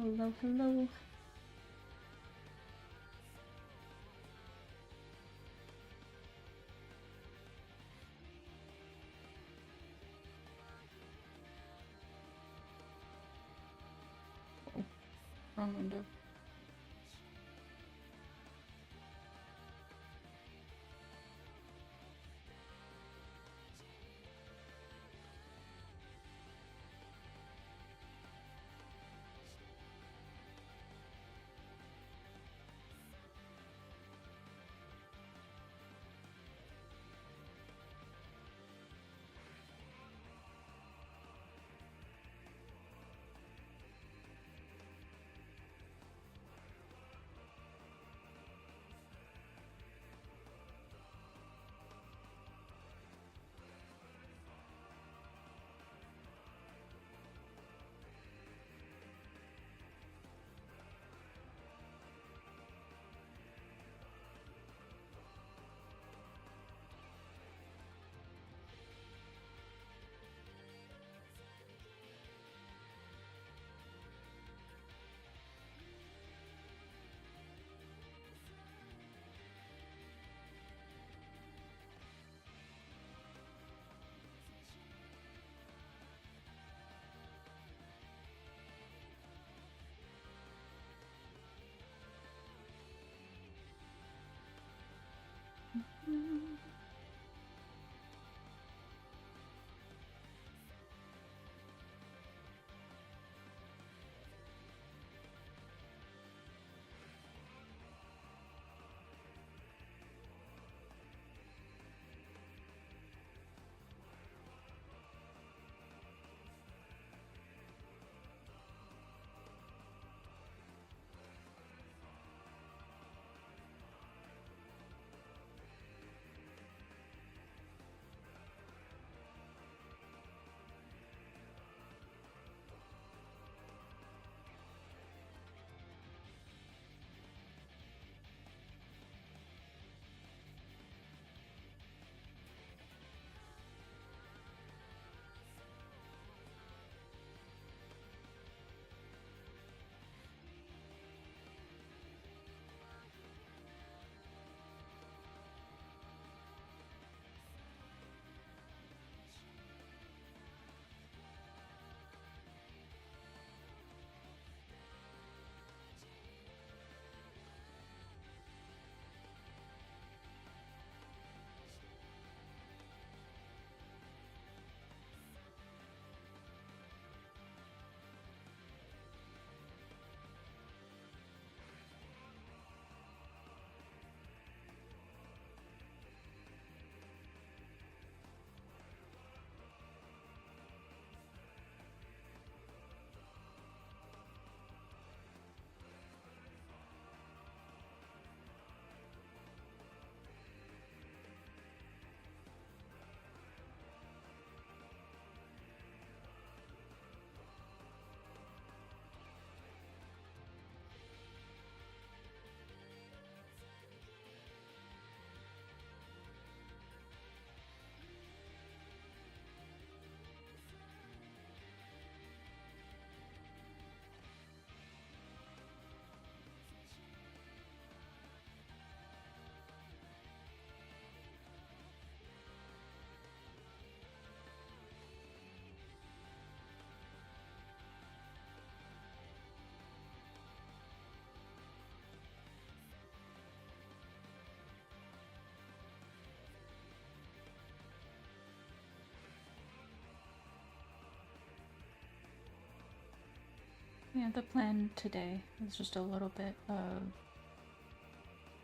Hello, hello. Oh, wrong window. Yeah, the plan today is just a little bit of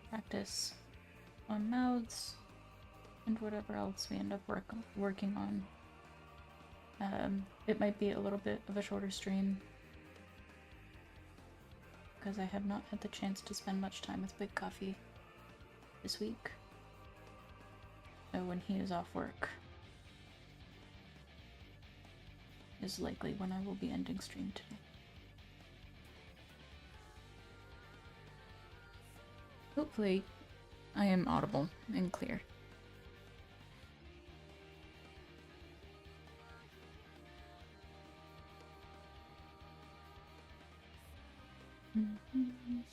practice on mouths and whatever else we end up working on. It might be a little bit of a shorter stream because I have not had the chance to spend much time with Big Coffee this week. So when he is off work is likely when I will be ending stream today. Hopefully, I am audible and clear. Mhm.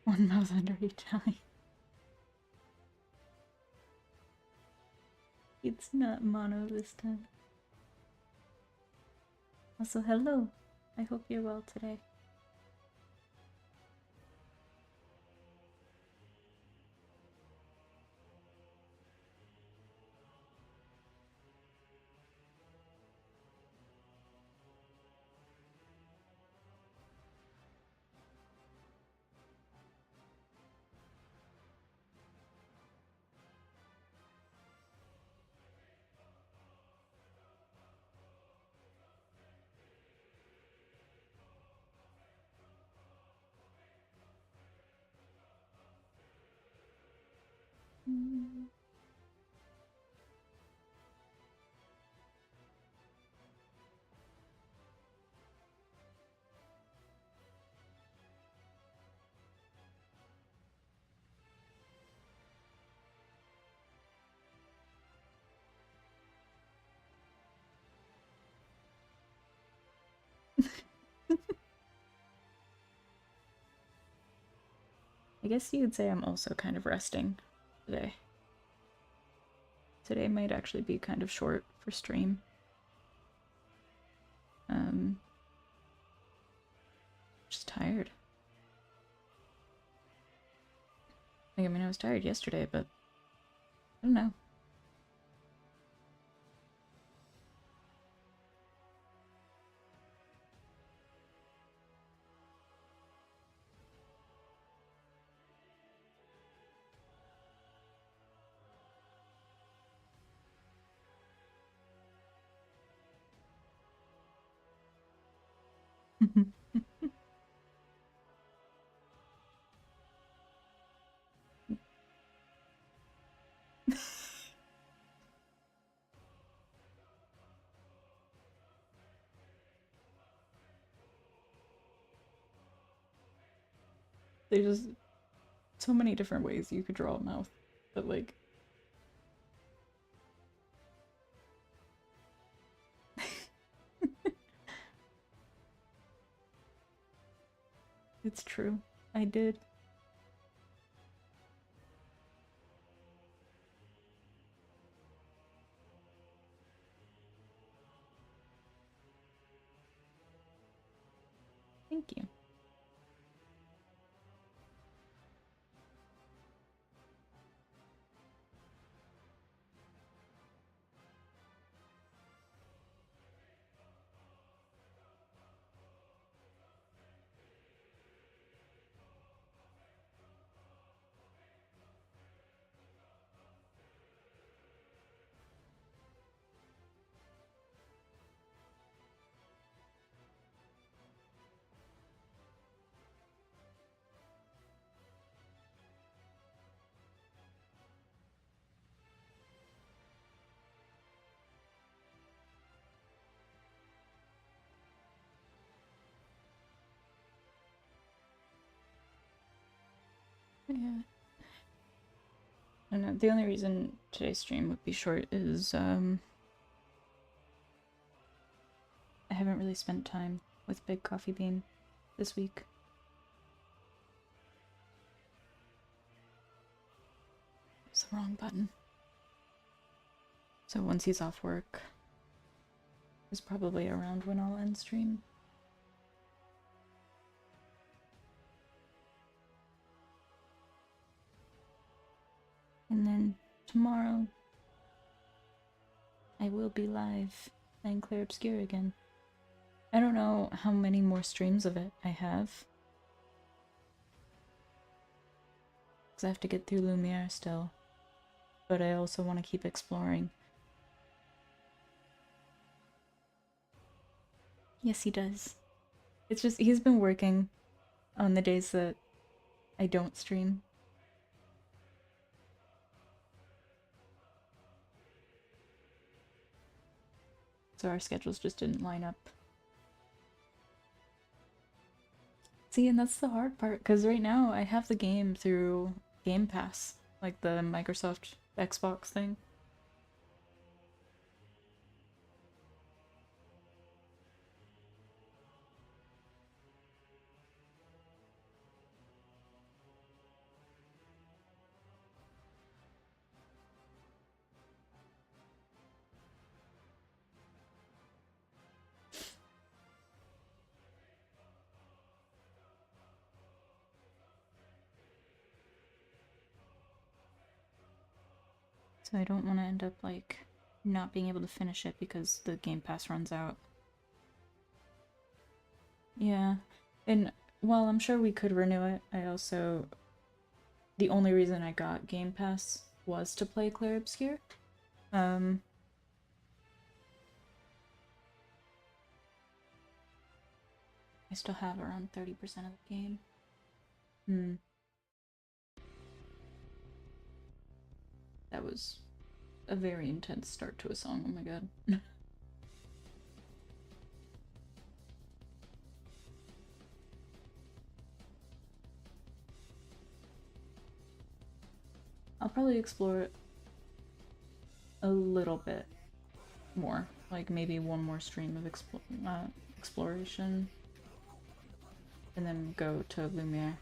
One mouth under each eye. It's not mono this time. Also, hello. I hope you're well today. I guess you could say I'm also kind of resting today. Today might actually be kind of short for stream. Just tired. Like, I mean, I was tired yesterday, but I don't know. There's just so many different ways you could draw a mouth, but like... It's true. I did. Thank you. Yeah. I don't know. The only reason today's stream would be short is, I haven't really spent time with Big Coffee Bean this week. It's the wrong button. So once he's off work, is probably around when I'll end stream. And then tomorrow, I will be live playing Clair Obscure again. I don't know how many more streams of it I have. Because I have to get through Lumiere still. But I also want to keep exploring. Yes, he does. It's just, he's been working on the days that I don't stream. So our schedules just didn't line up. See, and that's the hard part, because right now I have the game through Game Pass, like the Microsoft Xbox thing. So I don't want to end up, like, not being able to finish it because the Game Pass runs out. Yeah, and while I'm sure we could renew it, I also... The only reason I got Game Pass was to play Clair Obscur. I still have around 30% of the game. That was a very intense start to a song, oh my god. I'll probably explore it a little bit more. Like maybe one more stream of exploration. And then go to Lumiere.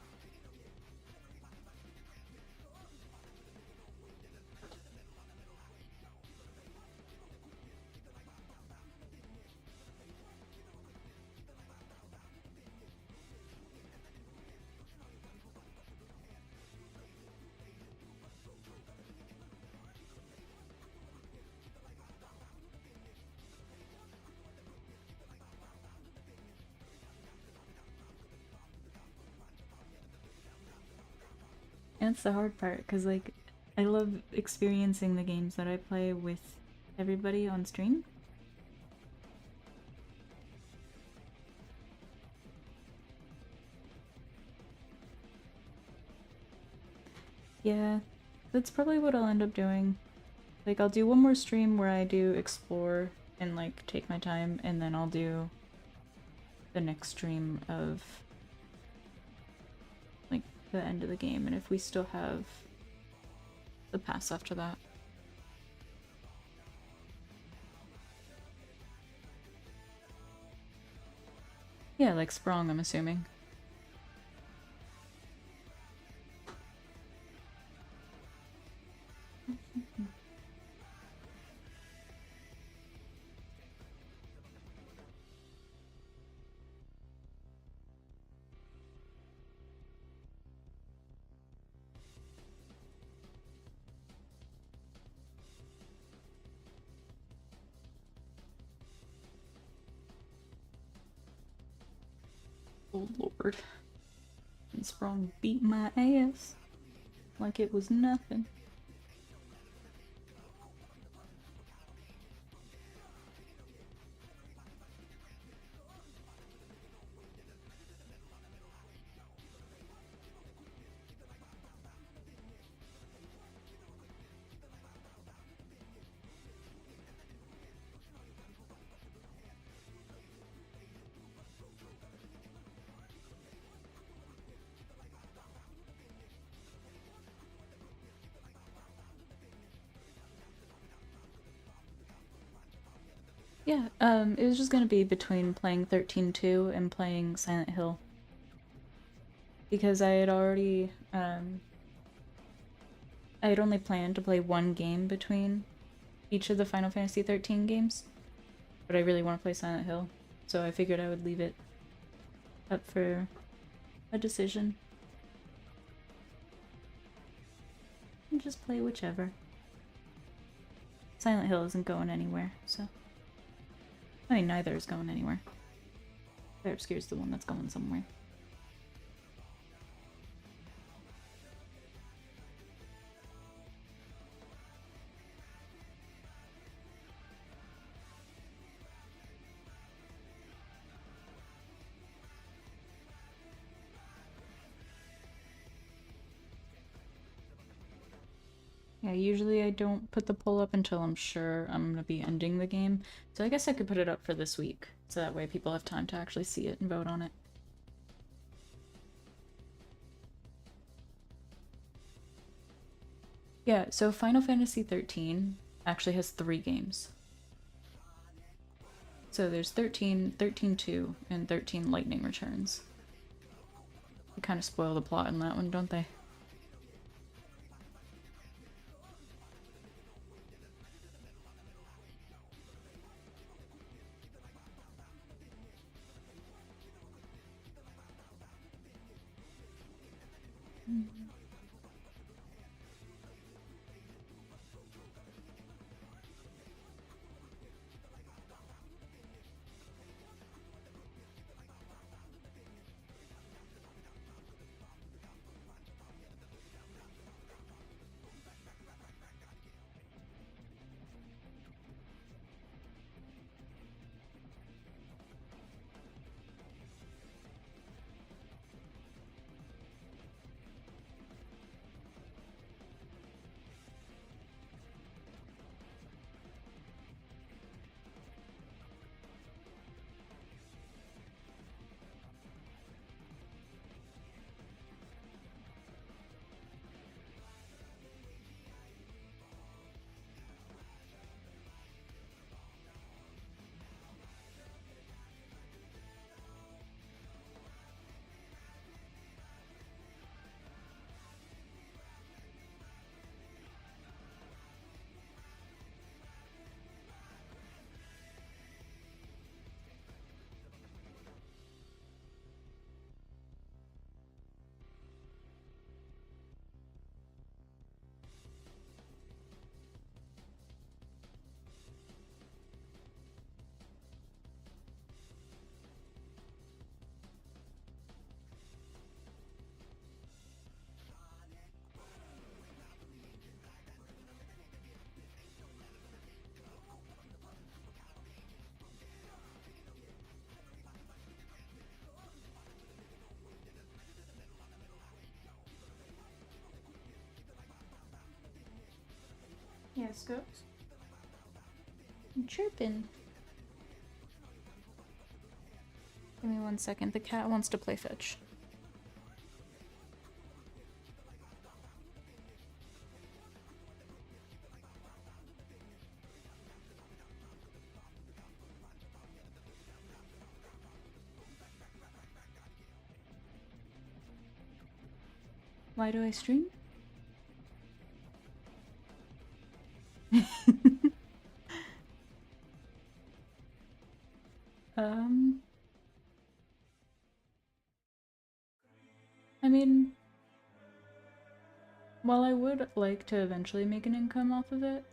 And it's the hard part, because, like, I love experiencing the games that I play with everybody on stream. Yeah, that's probably what I'll end up doing. Like, I'll do one more stream where I do explore and, like, take my time, and then I'll do the next stream of, like, the end of the game, and if we still have the pass after that. Yeah, like Sprong, I'm assuming. Oh lord. And Sprong beat my ass like it was nothing. Yeah, it was just gonna be between playing 13-2 and playing Silent Hill. Because I had already, I had only planned to play one game between each of the Final Fantasy 13 games. But I really want to play Silent Hill, so I figured I would leave it up for a decision. And just play whichever. Silent Hill isn't going anywhere, so... I mean, neither is going anywhere. Clair Obscur's the one that's going somewhere. Yeah, usually I don't put the poll up until I'm sure I'm gonna be ending the game. So I guess I could put it up for this week, so that way people have time to actually see it and vote on it. Yeah, so Final Fantasy 13 actually has 3 games. So there's 13, 13-2, and 13 Lightning Returns. They kind of spoil the plot in that one, don't they? Yes, goes. I'm chirping. Give me 1 second. The cat wants to play fetch. Why do I stream? I mean, while I would like to eventually make an income off of it,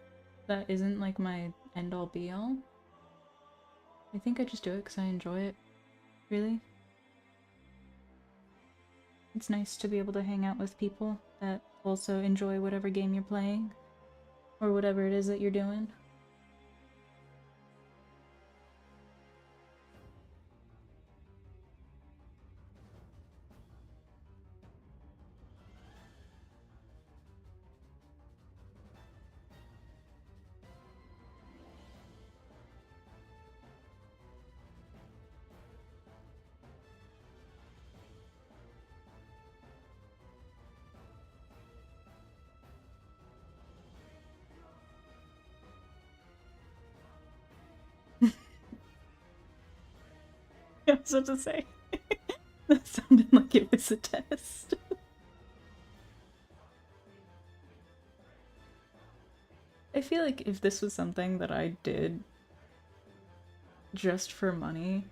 that isn't like my end-all be-all. I think I just do it because I enjoy it, really. It's nice to be able to hang out with people that also enjoy whatever game you're playing, or whatever it is that you're doing. I was about to say. That sounded like it was a test. I feel like if this was something that I did just for money,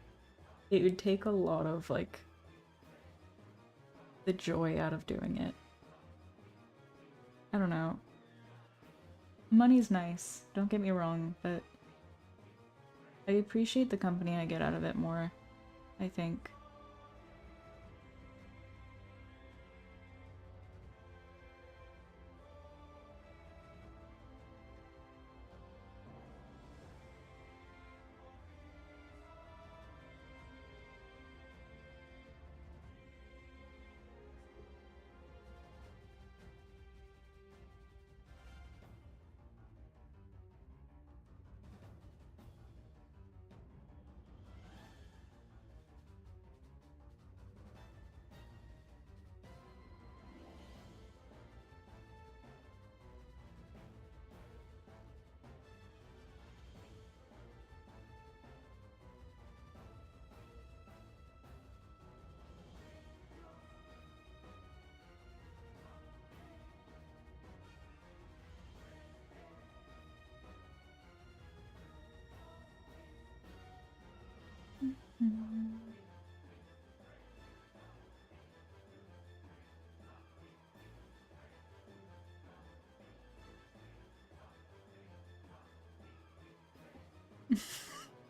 it would take a lot of, like, the joy out of doing it. I don't know. Money's nice, don't get me wrong, but I appreciate the company I get out of it more, I think.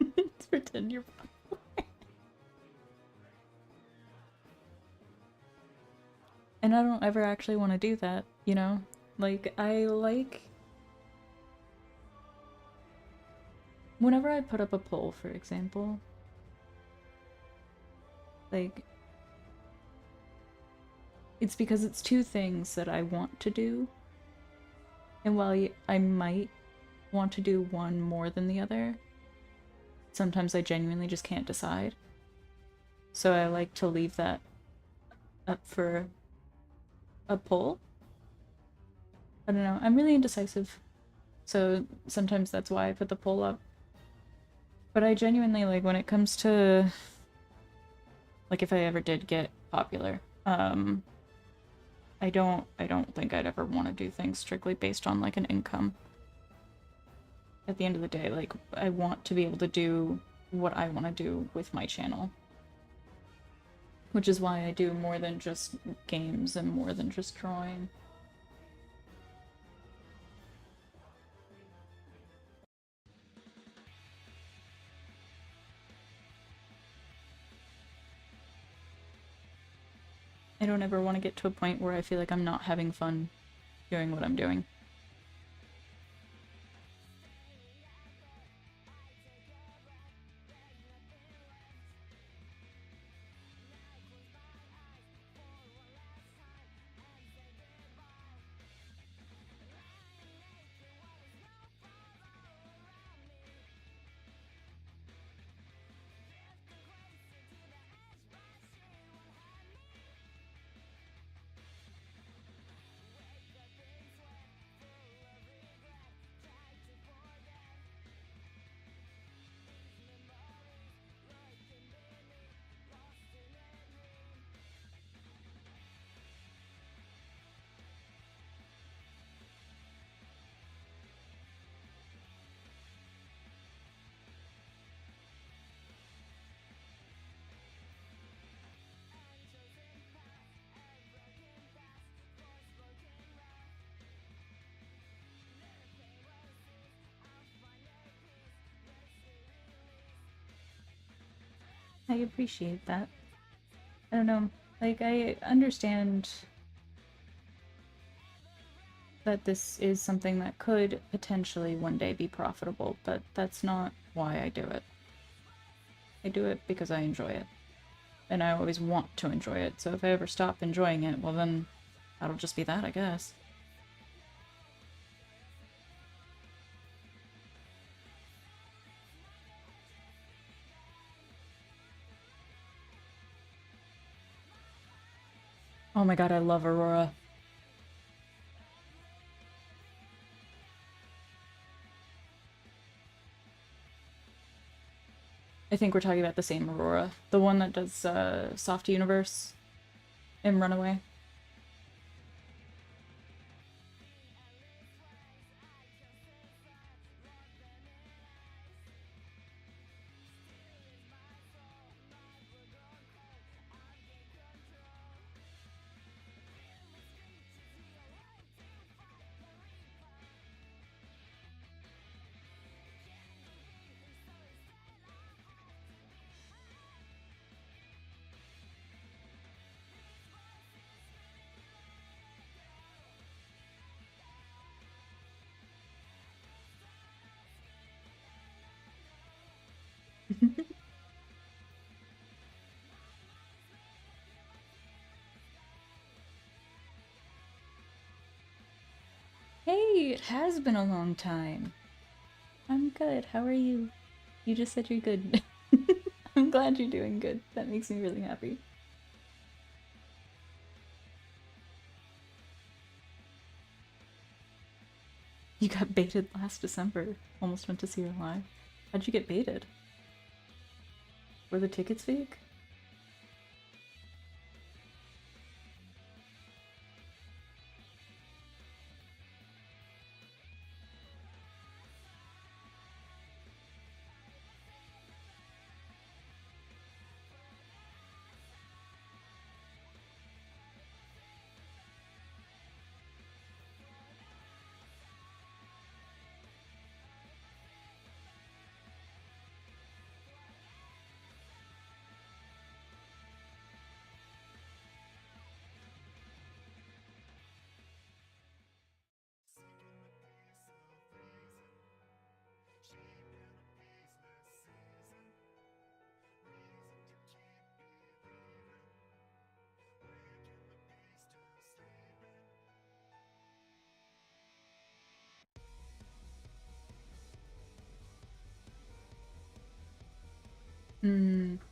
Let's pretend you're and I don't ever actually want to do that, you know? Like, I like... Whenever I put up a poll, for example, like, it's because it's two things that I want to do, and while I might want to do one more than the other, sometimes I genuinely just can't decide. So I like to leave that up for a poll. I don't know, I'm really indecisive, so sometimes that's why I put the poll up. But I genuinely, like, when it comes to, like, if I ever did get popular, I don't think I'd ever want to do things strictly based on, like, an income. At the end of the day, like, I want to be able to do what I want to do with my channel. Which is why I do more than just games and more than just drawing. I don't ever want to get to a point where I feel like I'm not having fun doing what I'm doing. I appreciate that. I don't know. Like, I understand that this is something that could potentially one day be profitable, but that's not why I do it. I do it because I enjoy it. And I always want to enjoy it, so if I ever stop enjoying it, well then, that'll just be that, I guess. Oh my god, I love Aurora. I think we're talking about the same Aurora. The one that does Soft Universe and Runaway. Hey, it has been a long time. I'm good. How are you? You just said you're good. I'm glad you're doing good. That makes me really happy. You got baited last December. Almost went to see her live. How'd you get baited? Were the tickets fake?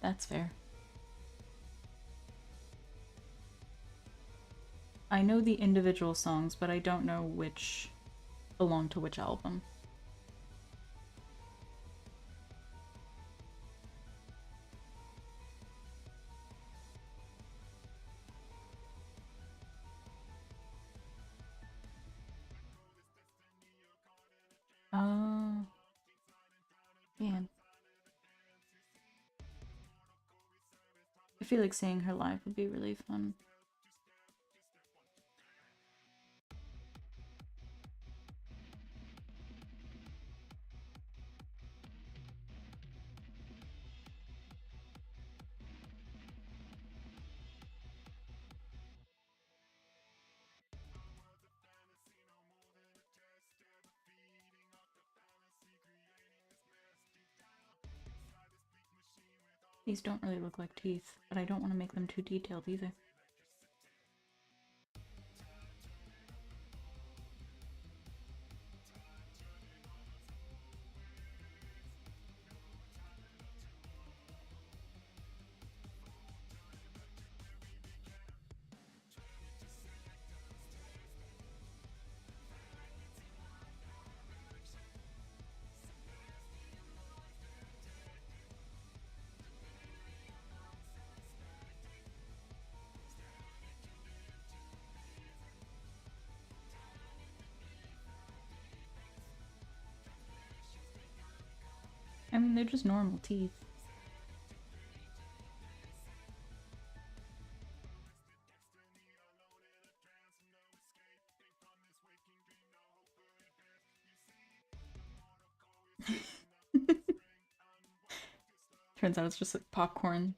That's fair. I know the individual songs, but I don't know which belong to which album. Oh, yeah. I feel like seeing her live would be really fun. These don't really look like teeth, but I don't want to make them too detailed either. I mean, they're just normal teeth. Turns out it's just like popcorn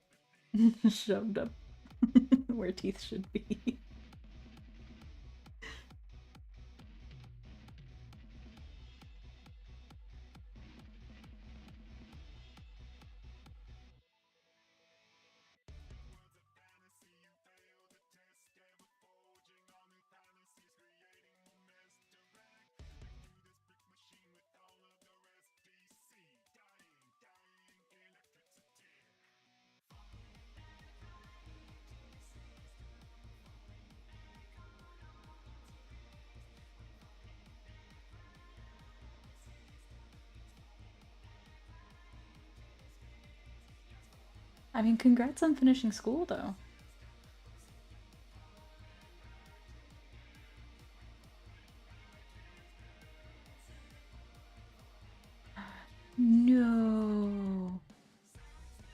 shoved up where teeth should be. I mean, congrats on finishing school, though. No.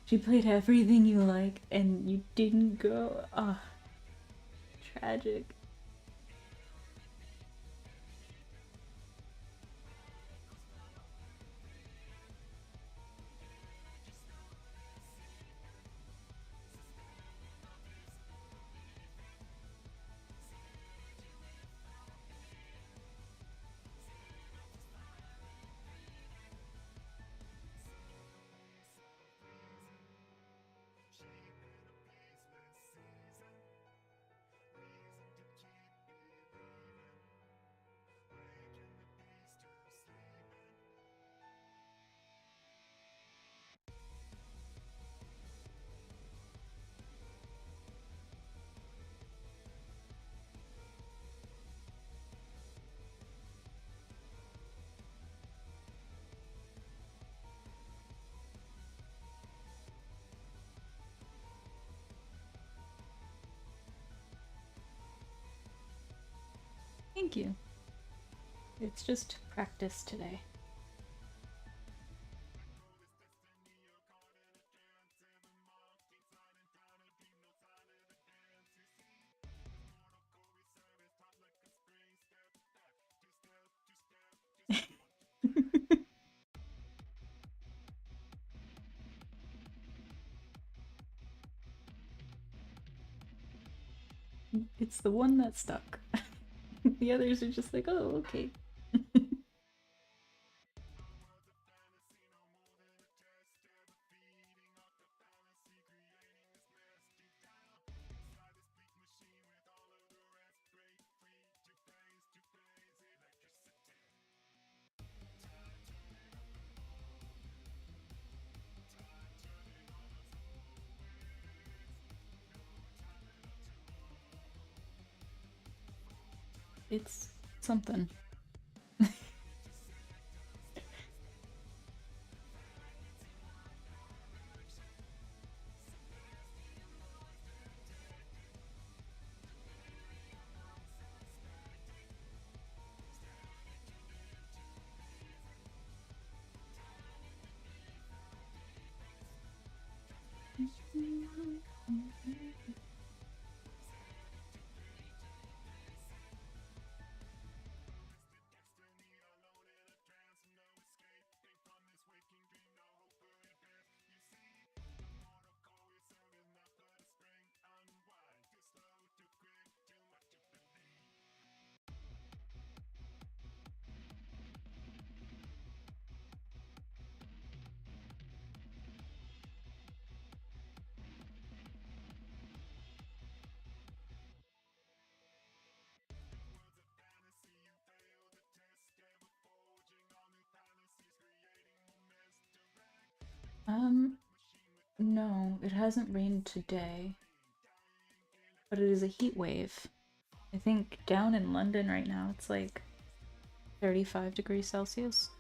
She played everything you like, and you didn't go. Ah, tragic. Thank you. It's just practice today. It's the one that stuck. The others are just like, oh, okay. It's something. No, it hasn't rained today, but it is a heat wave. I think down in London right now it's like 35 degrees Celsius.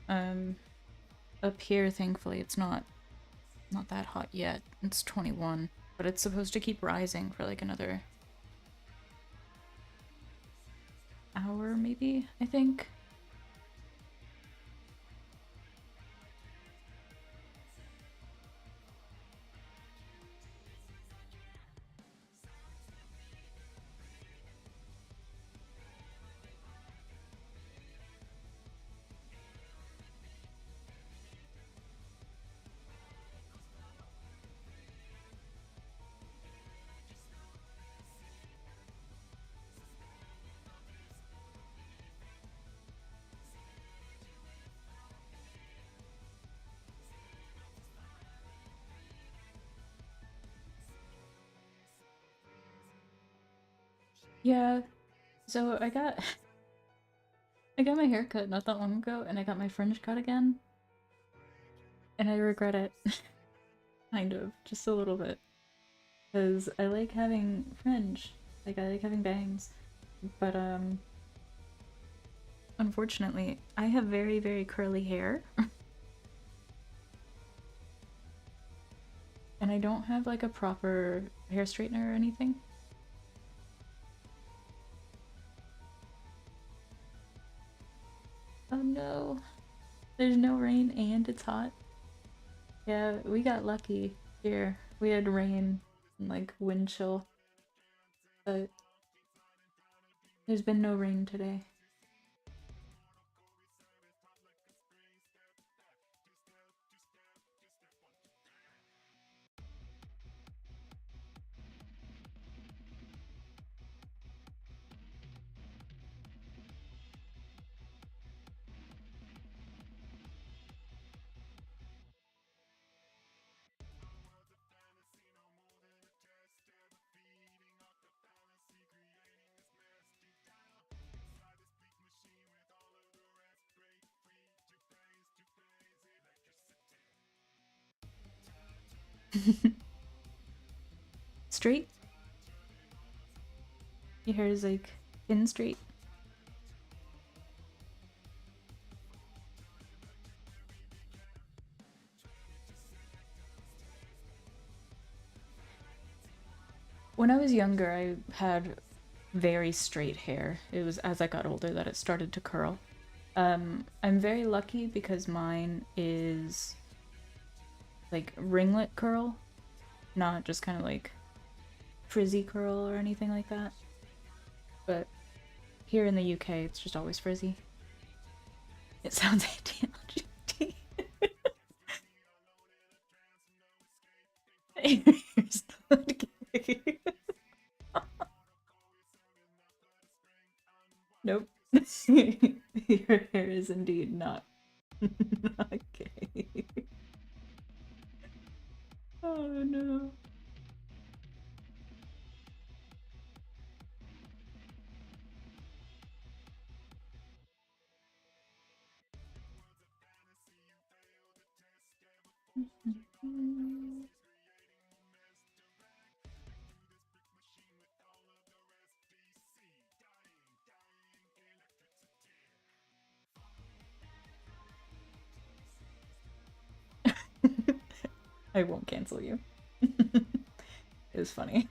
Up here, thankfully, it's not that hot yet. It's 21, but it's supposed to keep rising for like another hour, maybe, I think. Yeah, so I got I got my hair cut not that long ago, and I got my fringe cut again, and I regret it. Kind of, just a little bit. Because I like having fringe. Like, I like having bangs. But, unfortunately, I have very, very curly hair. And I don't have, like, a proper hair straightener or anything. Oh no. There's no rain and it's hot. Yeah, we got lucky here. We had rain and, like, wind chill. But there's been no rain today. Straight? Your hair is, like, pin straight. When I was younger, I had very straight hair. It was as I got older that it started to curl. I'm very lucky because mine is like ringlet curl, not just kind of like frizzy curl or anything like that. But here in the UK, it's just always frizzy. It sounds anti-LGBT. Here's not gay. Nope. Your hair is indeed not not gay. Oh no. I won't cancel you. It was funny.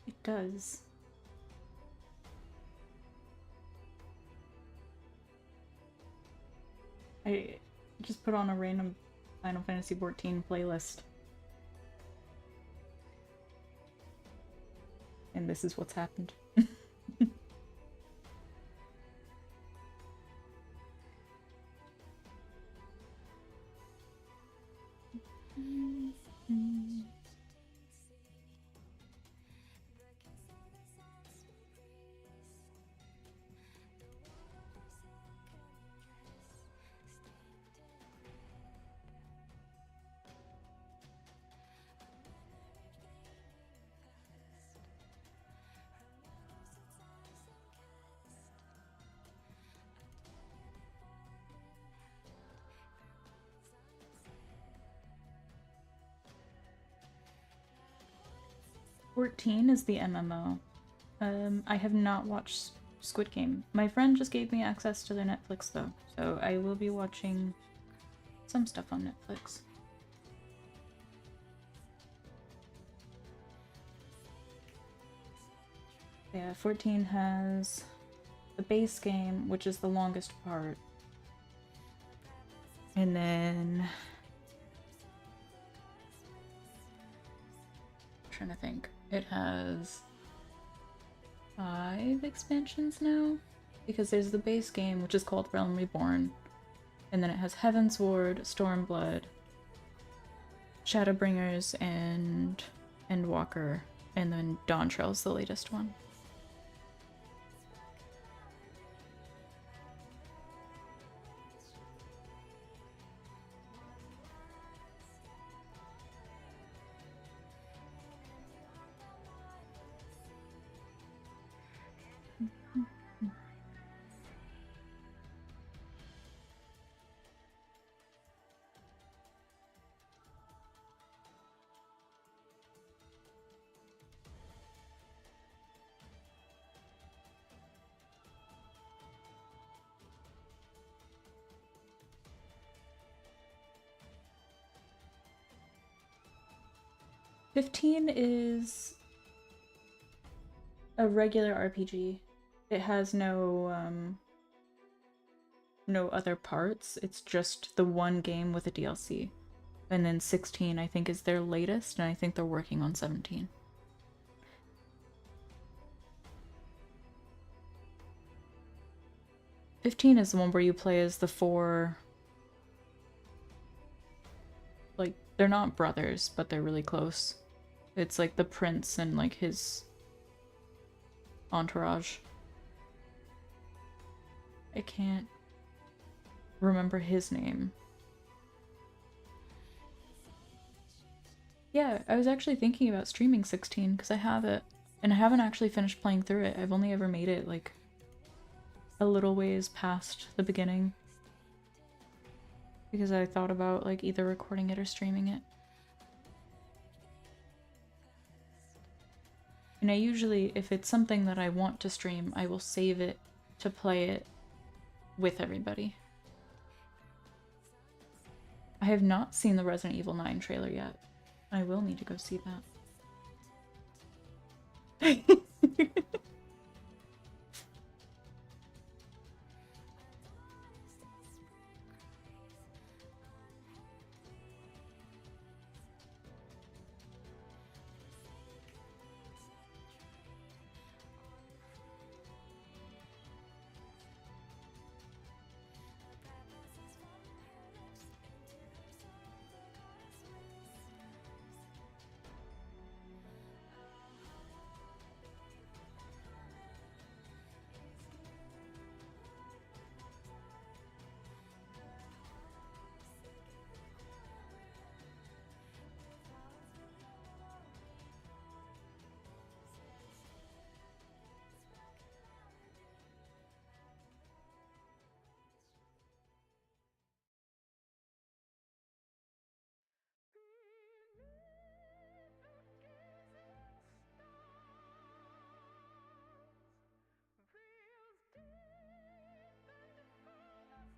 It does. I just put on a random Final Fantasy XIV playlist. And this is what's happened. XIV is the MMO. I have not watched Squid Game. My friend just gave me access to their Netflix though, so I will be watching some stuff on Netflix. Yeah, 14 has the base game, which is the longest part. And then... I'm trying to think. It has 5 expansions now? Because there's the base game, which is called Realm Reborn. And then it has Heavensward, Stormblood, Shadowbringers, and Endwalker. And then Dawntrail's the latest one. $15 is a regular RPG. It has no other parts. It's just the one game with a DLC. And then 16 I think is their latest, and I think they're working on 17. $15 is the one where you play as the 4... like, they're not brothers, but they're really close. It's like the prince and like his entourage. I can't remember his name. Yeah, I was actually thinking about streaming 16 because I have it, and I haven't actually finished playing through it. I've only ever made it like a little ways past the beginning because I thought about like either recording it or streaming it. And I usually, if it's something that I want to stream, I will save it to play it with everybody. I have not seen the Resident Evil 9 trailer yet. I will need to go see that.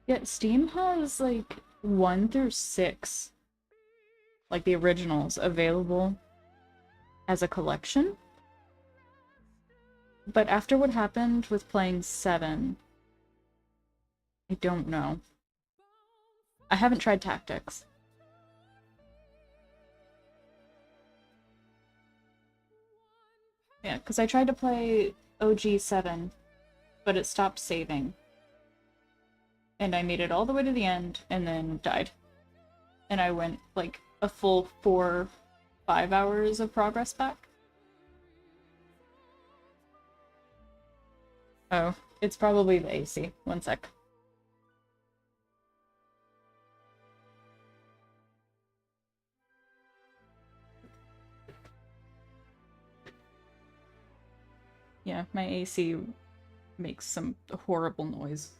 Yeah, Steam has like 1 through 6, like the originals, available as a collection. But after what happened with playing 7, I don't know. I haven't tried Tactics. Yeah, because I tried to play OG 7, but it stopped saving. And I made it all the way to the end, and then died. And I went, like, a full 4-5 hours of progress back. Oh, it's probably the AC. One sec. Yeah, my AC makes some horrible noise.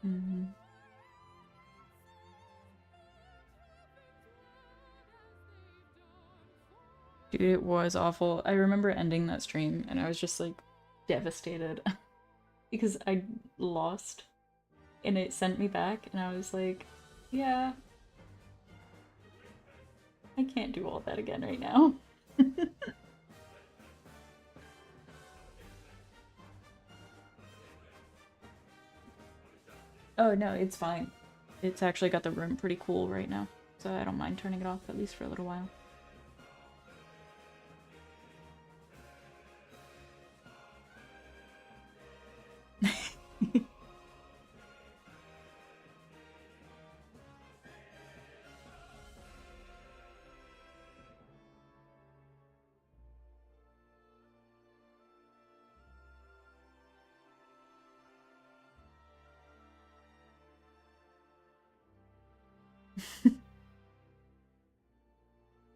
Mm-hmm. Dude, it was awful. I remember ending that stream and I was just like devastated because I lost and it sent me back and I was like, yeah, I can't do all that again right now. Oh no, it's fine. It's actually got the room pretty cool right now, so I don't mind turning it off at least for a little while.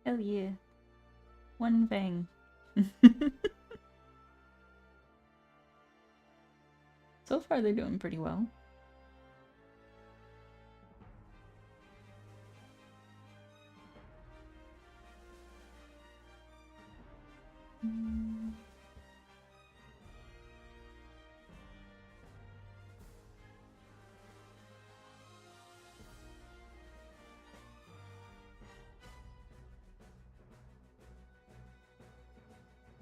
Oh yeah. One thing. So far they're doing pretty well.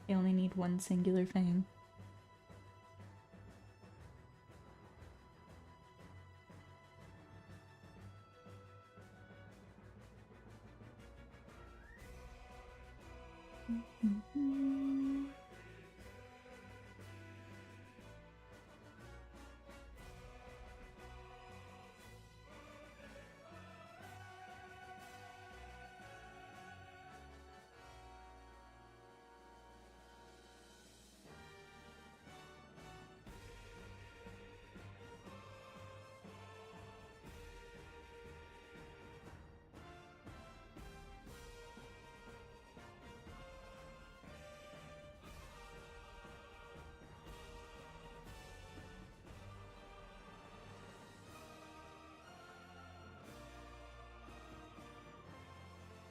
They only need one singular thing.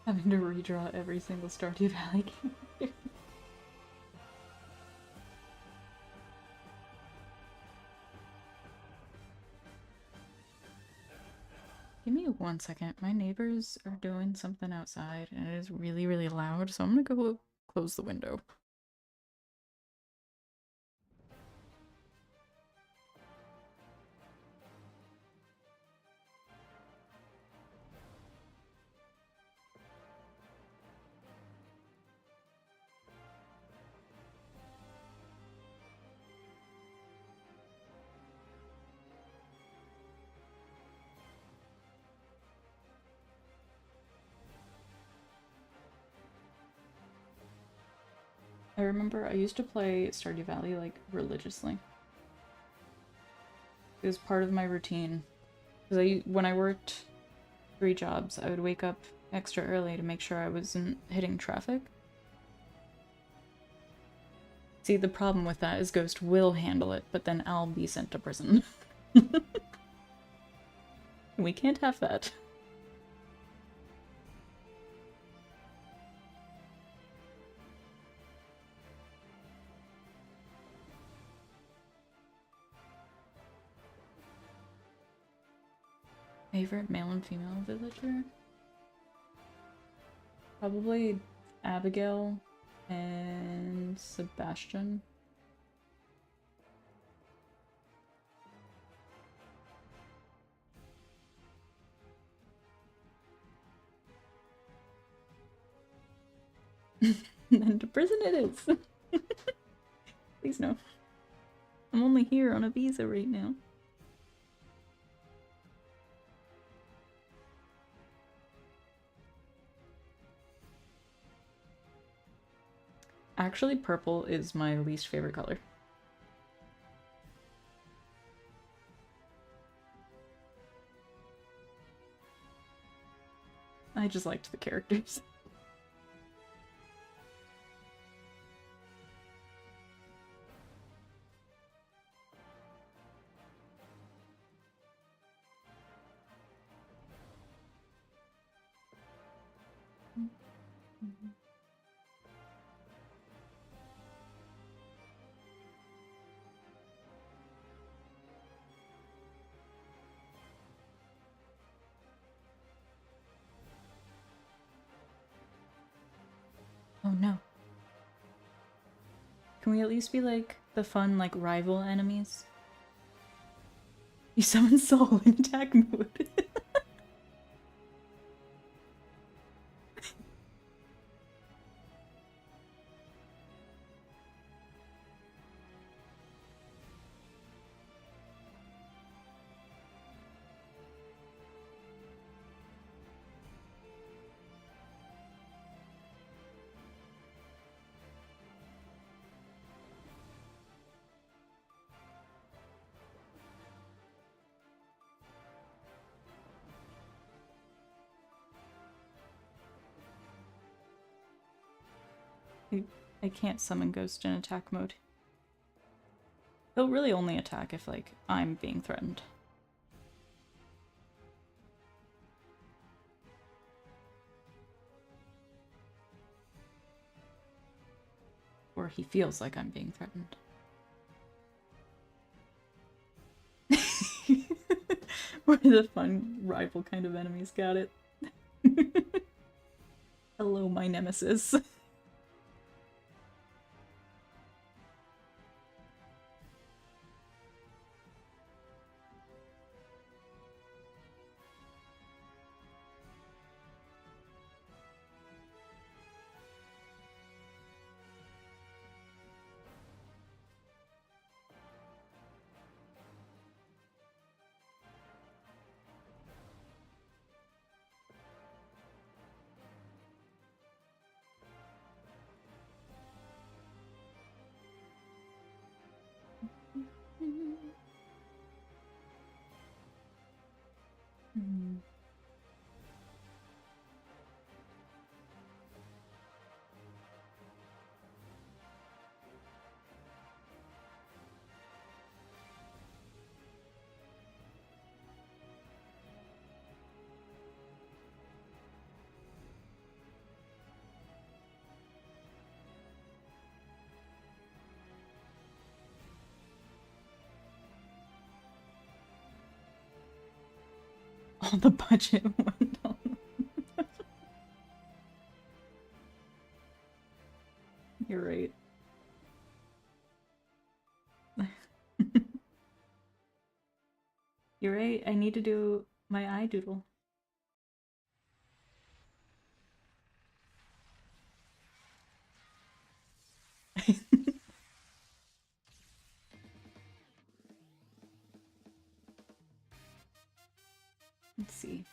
Having to redraw every single Stardew Valley character. Give me 1 second. My neighbors are doing something outside and it is really, really loud, so I'm gonna go close the window. I remember I used to play Stardew Valley like religiously. It was part of my routine. Because when I worked 3 jobs, I would wake up extra early to make sure I wasn't hitting traffic. See, the problem with that is Ghost will handle it, but then I'll be sent to prison. We can't have that. Favorite male and female villager? Probably Abigail and Sebastian. Then to prison it is. Please no. I'm only here on a visa right now. Actually, purple is my least favorite color. I just liked the characters. Mhm. Oh no. Can we at least be like the fun, like rival enemies? You summon Soul in attack mode. I can't summon Ghost in attack mode. He'll really only attack if, like, I'm being threatened. Or he feels like I'm being threatened. We're the fun rival kind of enemies, got it. Hello, my nemesis. All the budget went on. You're right. You're right, I need to do my eye doodle. Let's see.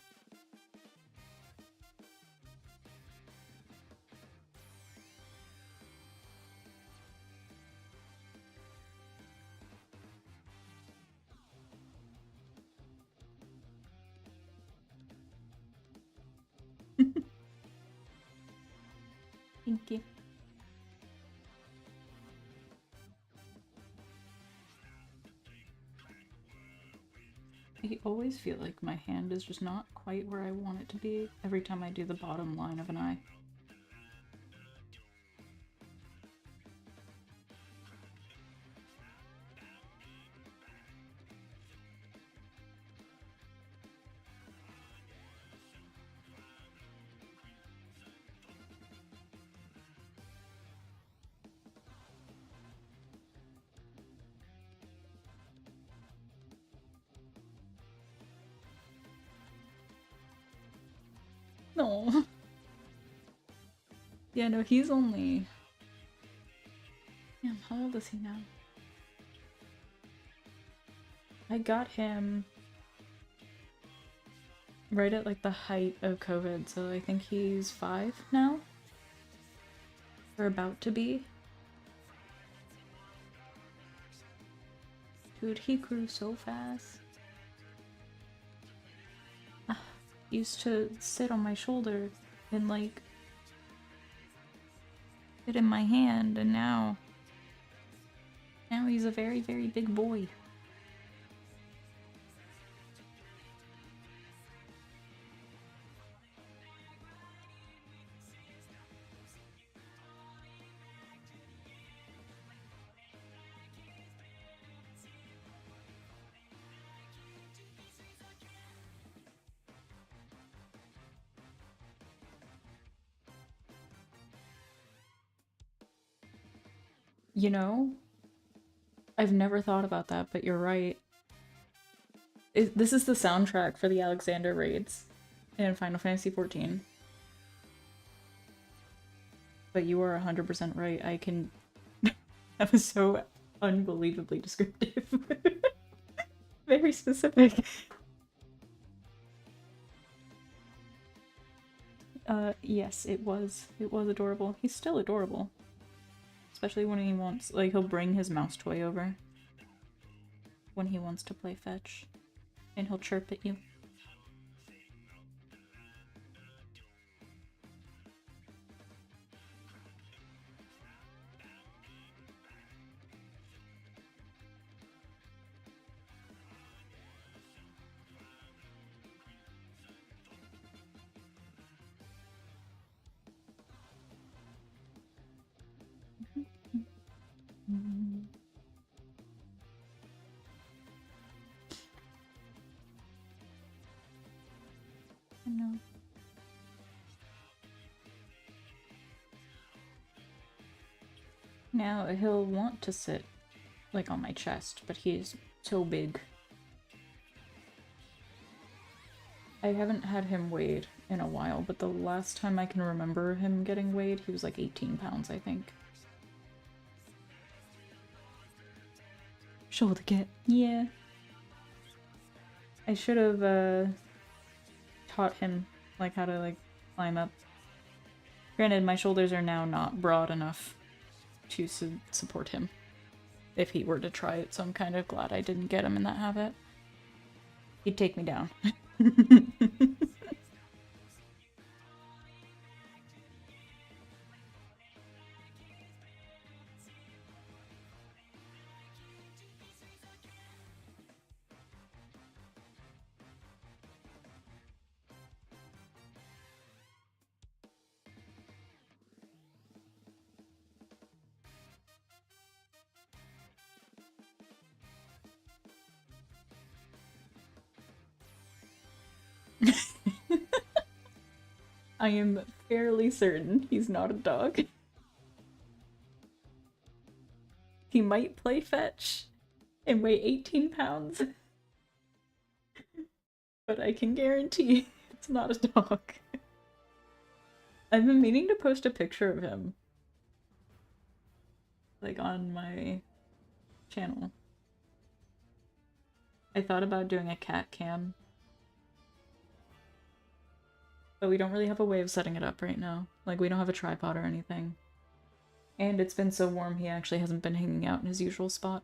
Thank you. I always feel like my hand is just not quite where I want it to be every time I do the bottom line of an eye. No. Yeah, no, he's only... Damn, how old is he now? I got him right at like the height of COVID, so I think he's 5 now? Or about to be. Dude, he grew so fast. He used to sit on my shoulder and like fit in my hand, and now he's a very, very big boy. You know, I've never thought about that, but you're right. This is the soundtrack for the Alexander raids in Final Fantasy XIV. But you are 100% right. I can... That was so unbelievably descriptive. Very specific. Yes, it was. It was adorable. He's still adorable. Especially when he wants, like, he'll bring his mouse toy over. When he wants to play fetch. And he'll chirp at you. I know. Now, he'll want to sit, like, on my chest, but he's so big. I haven't had him weighed in a while, but the last time I can remember him getting weighed, he was like 18 pounds, I think. Shoulder kit. Yeah. I should have, taught him, like, how to, like, climb up. Granted, my shoulders are now not broad enough to support him if he were to try it, so I'm kind of glad I didn't get him in that habit. He'd take me down. I am fairly certain he's not a dog. He might play fetch and weigh 18 pounds, but I can guarantee it's not a dog. I've been meaning to post a picture of him, like, on my channel. I thought about doing a cat cam, but we don't really have a way of setting it up right now. Like, we don't have a tripod or anything. And it's been so warm he actually hasn't been hanging out in his usual spot.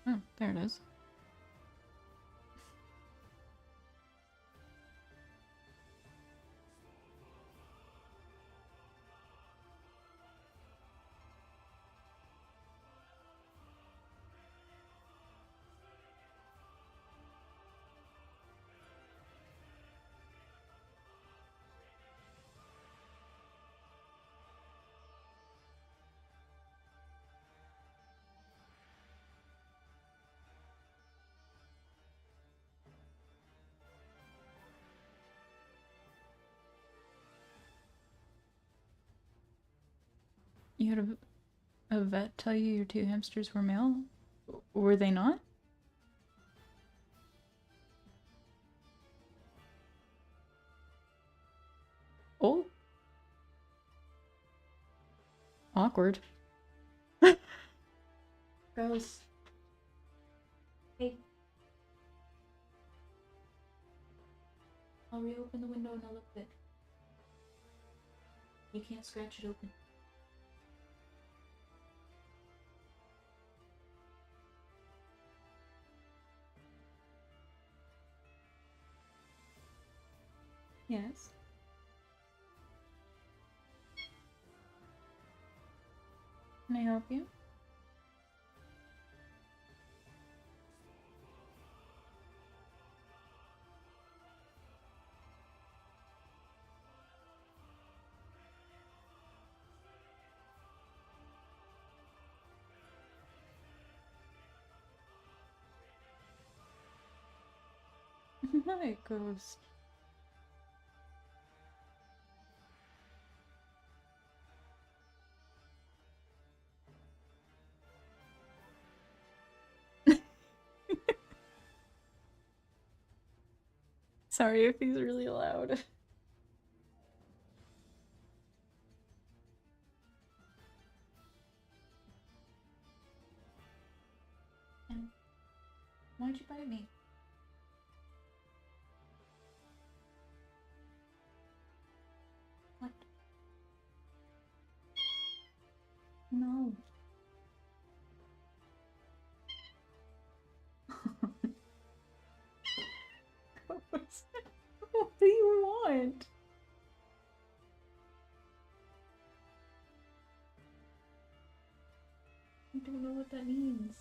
Oh, there it is. You had a vet tell you your 2 hamsters were male? Were they not? Oh. Awkward. Gross. Hey. I'll reopen the window in a little bit. You can't scratch it open. Yes. Can I help you? Night ghost. Sorry if he's really loud. And why'd you bite me? What? No. What do you want? I don't know what that means.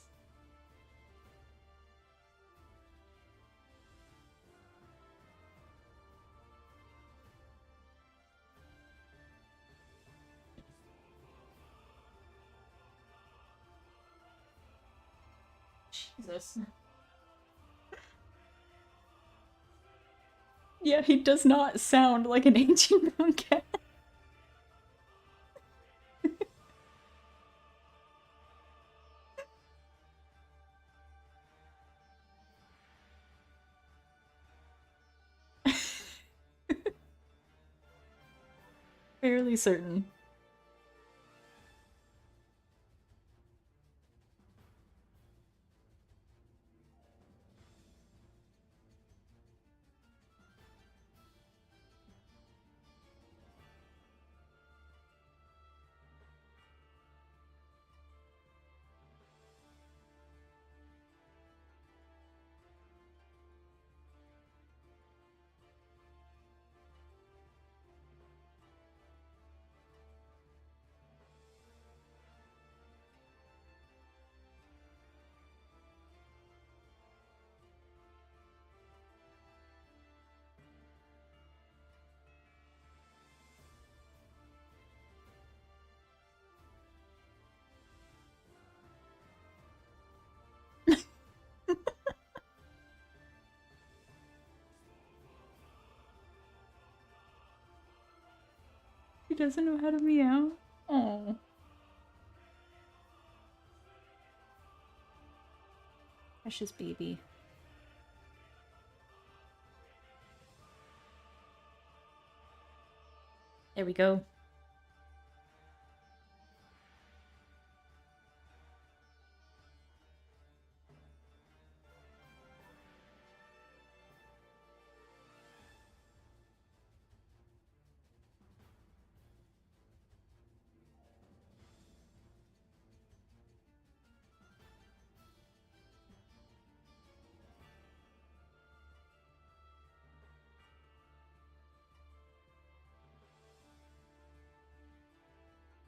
Jesus. Yeah, he does not sound like an ancient brown cat. Fairly certain. He doesn't know how to meow. Oh. Precious baby. There we go.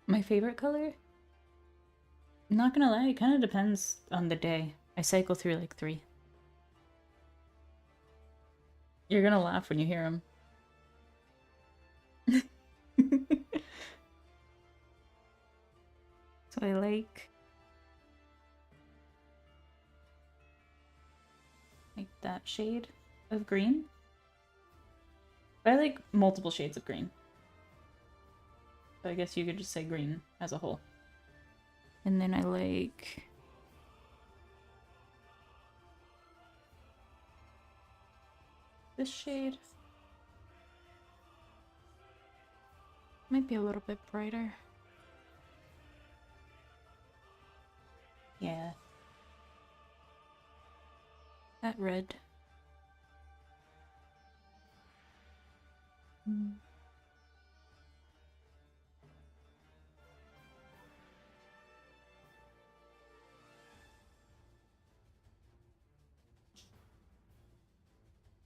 My favorite color? I'm not gonna lie, it kind of depends on the day. I cycle through like 3. You're gonna laugh when you hear him. So I like that shade of green. But I like multiple shades of green. So I guess you could just say green as a whole. And then I like this shade. Might be a little bit brighter. Yeah. That red. Mm.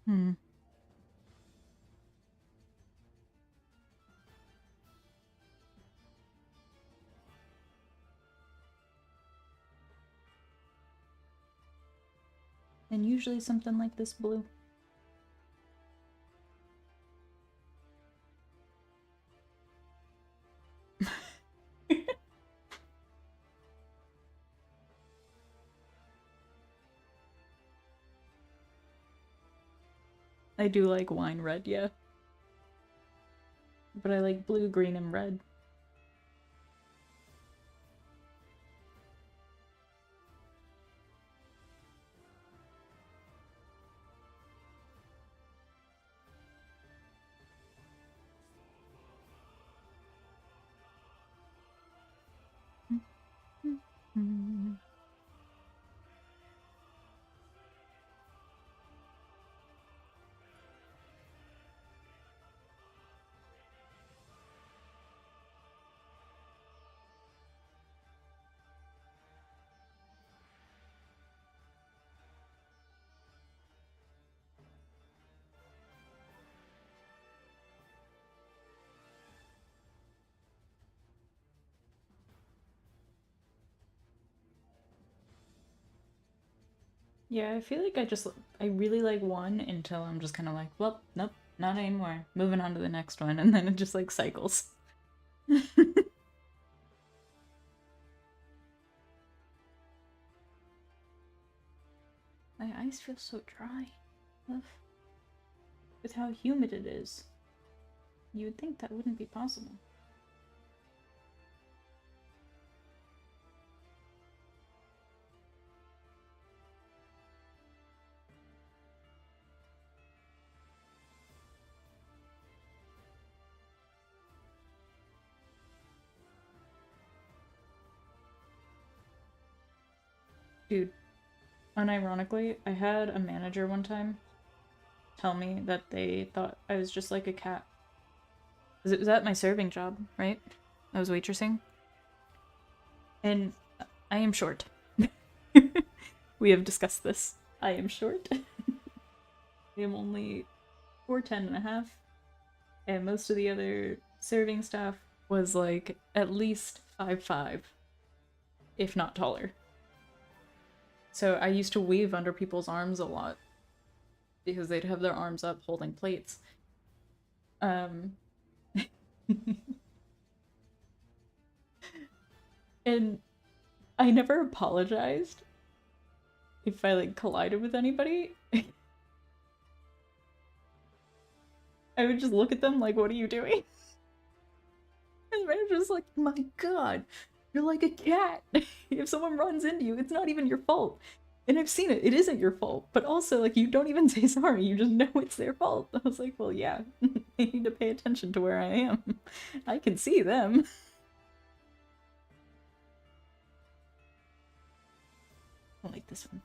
Hmm. And usually something like this blue. I do like wine red, yeah. But I like blue, green, and red. Yeah, I feel like I really like one until I'm just kind of like, well, nope, not anymore. Moving on to the next one, and then it just like cycles. My eyes feel so dry. Ugh. With how humid it is. You would think that wouldn't be possible. Dude, unironically, I had a manager one time tell me that they thought I was just like a cat. Because it was at my serving job, right? I was waitressing. And I am short. We have discussed this. I am short. I am only 4'10" and a half. And most of the other serving staff was like at least 5'5", if not taller. So I used to weave under people's arms a lot because they'd have their arms up holding plates. And I never apologized if I like collided with anybody. I would just look at them like, what are you doing? And the manager's like, my god, you're like a cat. If someone runs into you, it's not even your fault. And I've seen it, it isn't your fault. But also, like, you don't even say sorry, you just know it's their fault. I was like, well, yeah, I need to pay attention to where I am. I can see them. I like this one.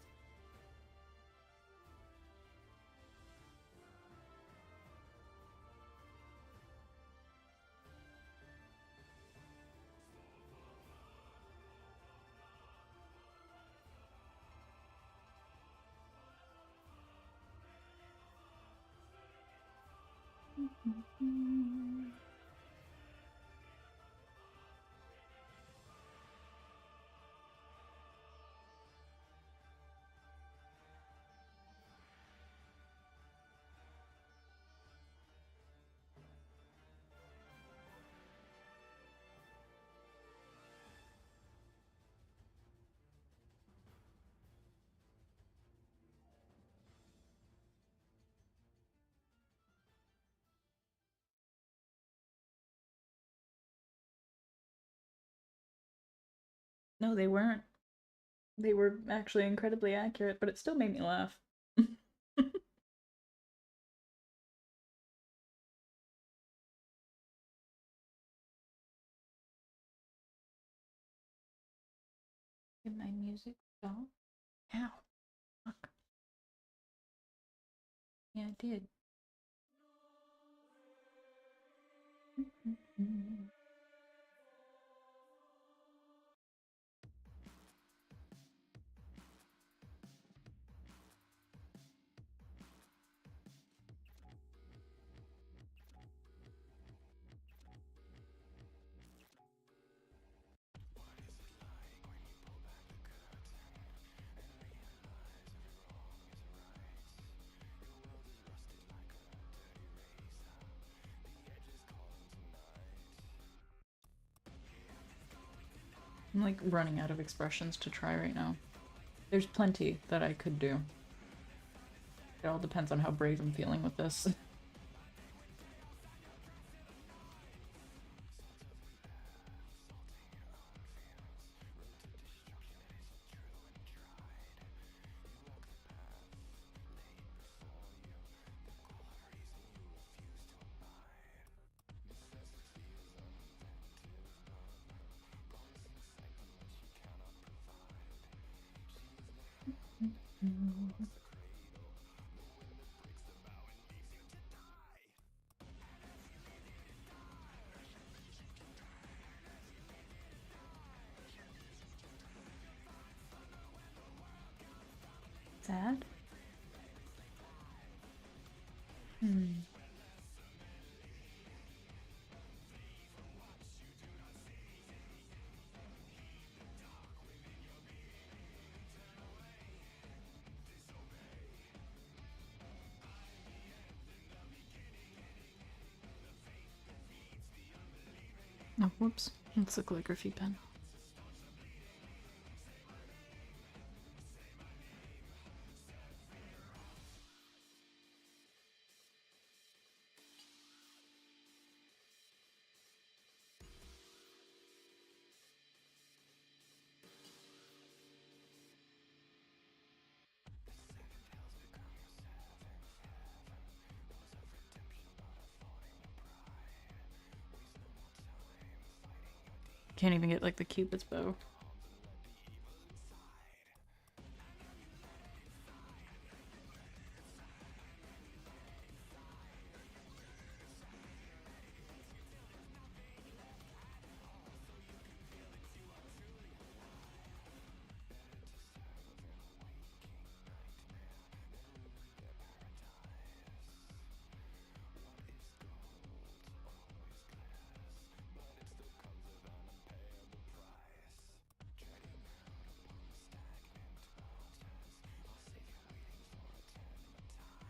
No, they weren't. They were actually incredibly accurate, but it still made me laugh. Did my music stop? Ow. Fuck. Yeah, it did. I'm like running out of expressions to try right now. There's plenty that I could do. It all depends on how brave I'm feeling with this. Sad? Oh, whoops. It's a calligraphy pen. Can't even get like the Cupid's bow.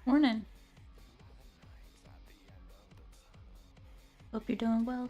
Morning. Hope you're doing well.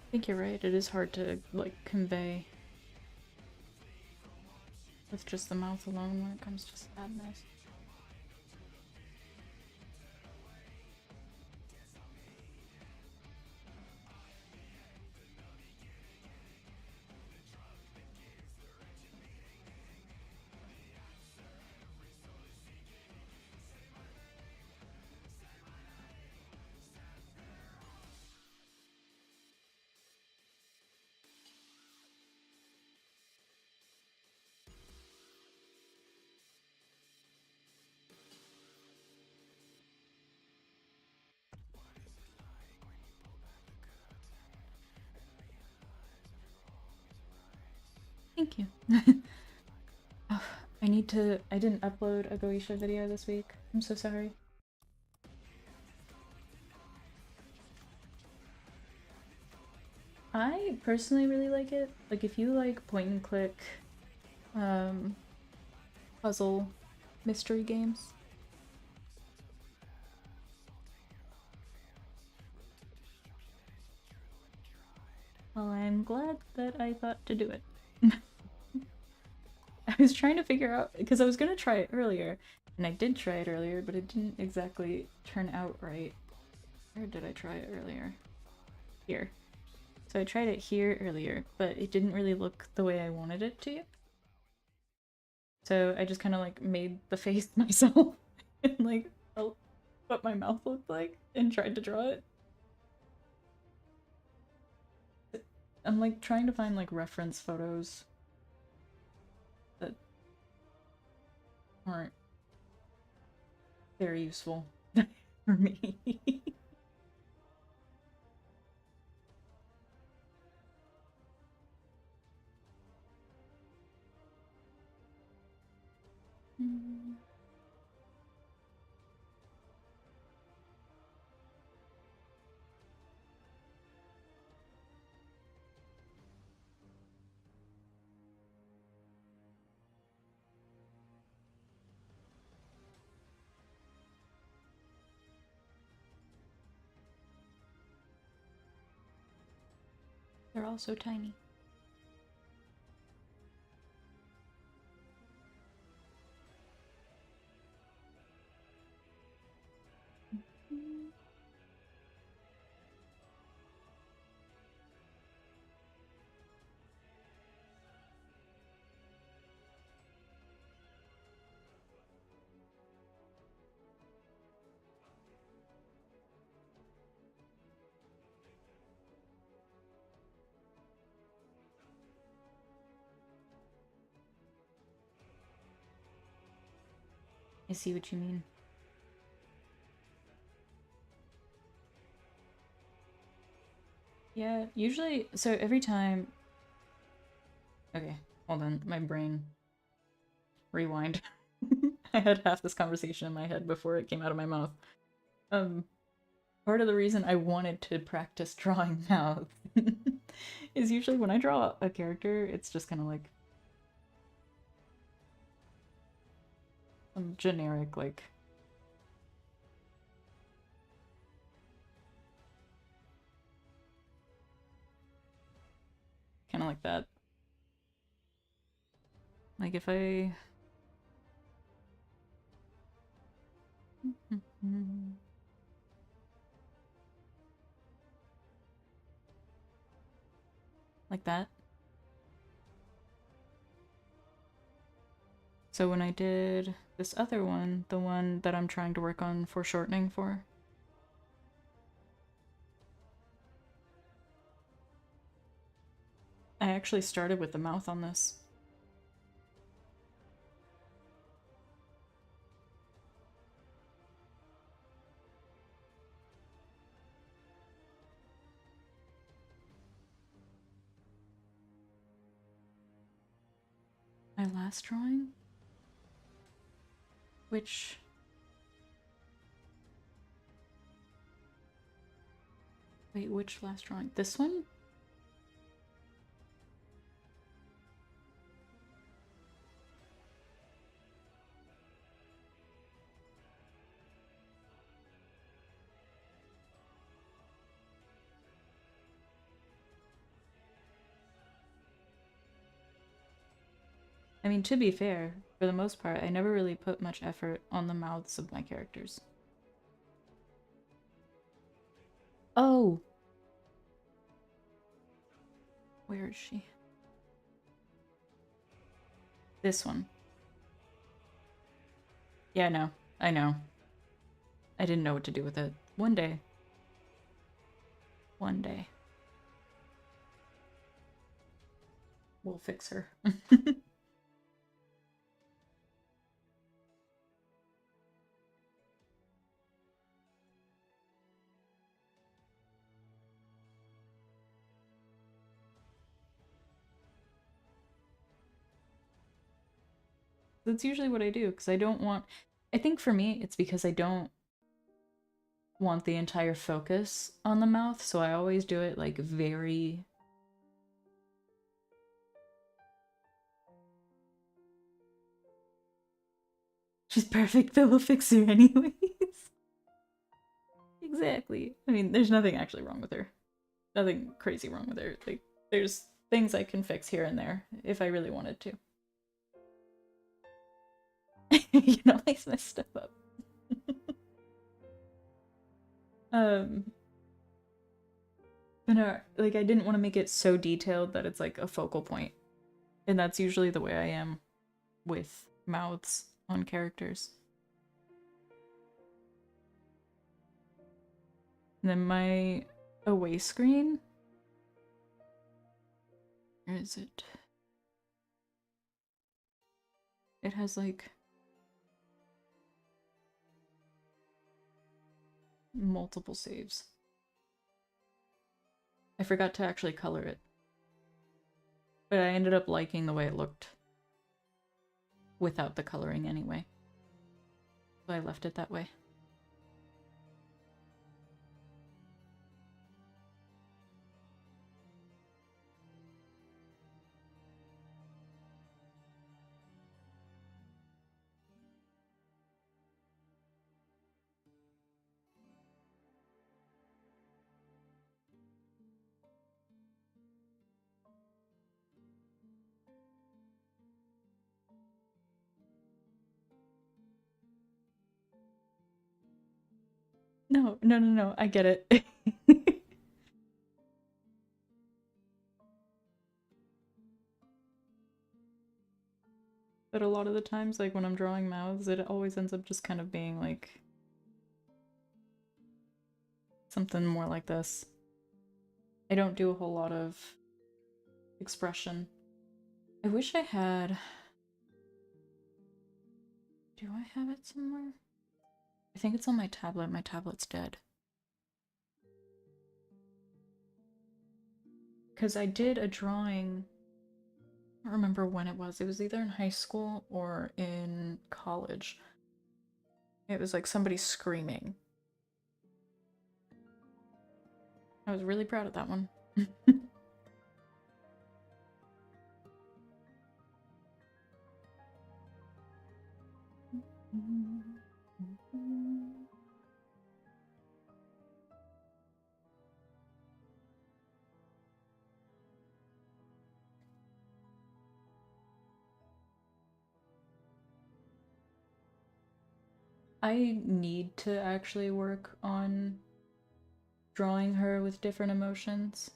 I think you're right, it is hard to, like, convey with just the mouth alone when it comes to sadness. Thank you. Oh, I didn't upload a Goetia video this week. I'm so sorry. I personally really like it. Like, if you like point and click, puzzle mystery games. Well, I'm glad that I thought to do it. I was trying to figure out, because I was gonna try it earlier, and I did try it earlier, but it didn't exactly turn out right. Where did I try it earlier? Here. So I tried it here earlier, but it didn't really look the way I wanted it to. So I just kind of like made the face myself and like what my mouth looked like and tried to draw it. I'm like trying to find like reference photos that aren't very useful for me. They're all so tiny. I see what you mean. Yeah, usually, so every time... Okay, hold on, my brain. Rewind. I had half this conversation in my head before it came out of my mouth. Part of the reason I wanted to practice drawing mouths is usually when I draw a character, it's just kind of like some generic, like, kind of like that. Like if I... like that. So when I did this other one, the one that I'm trying to work on foreshortening for, I actually started with the mouth on this. My last drawing? Which... Wait, which last drawing? This one? I mean, to be fair, for the most part, I never really put much effort on the mouths of my characters. Oh! Where is she? This one. Yeah, no. I know. I didn't know what to do with it. One day. One day. We'll fix her. That's usually what I do, because I don't want... I think for me, it's because I don't want the entire focus on the mouth, so I always do it, like, very... She's perfect, but we'll fix her anyways. Exactly. I mean, there's nothing actually wrong with her. Nothing crazy wrong with her. Like, there's things I can fix here and there, if I really wanted to. You know, I mess stuff up. But no, like, I didn't want to make it so detailed that it's like a focal point. And that's usually the way I am with mouths on characters. And then my away screen. Where is it? It has like multiple saves. I forgot to actually color it. But I ended up liking the way it looked without the coloring anyway. So I left it that way. No, I get it. But a lot of the times, like when I'm drawing mouths, it always ends up just kind of being like something more like this. I don't do a whole lot of expression. I wish I had... Do I have it somewhere? I think it's on my tablet. My tablet's dead. Because I did a drawing... I don't remember when it was. It was either in high school or in college. It was like somebody screaming. I was really proud of that one. I need to actually work on drawing her with different emotions.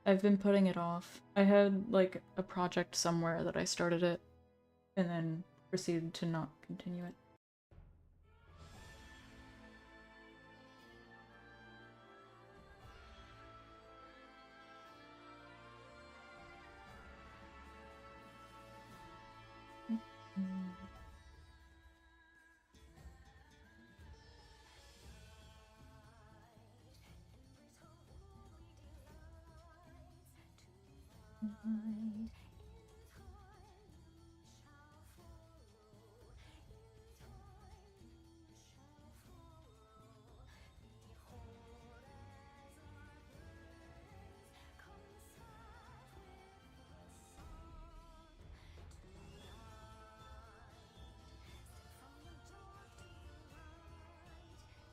I've been putting it off. I had like a project somewhere that I started it and then proceeded to not continue it.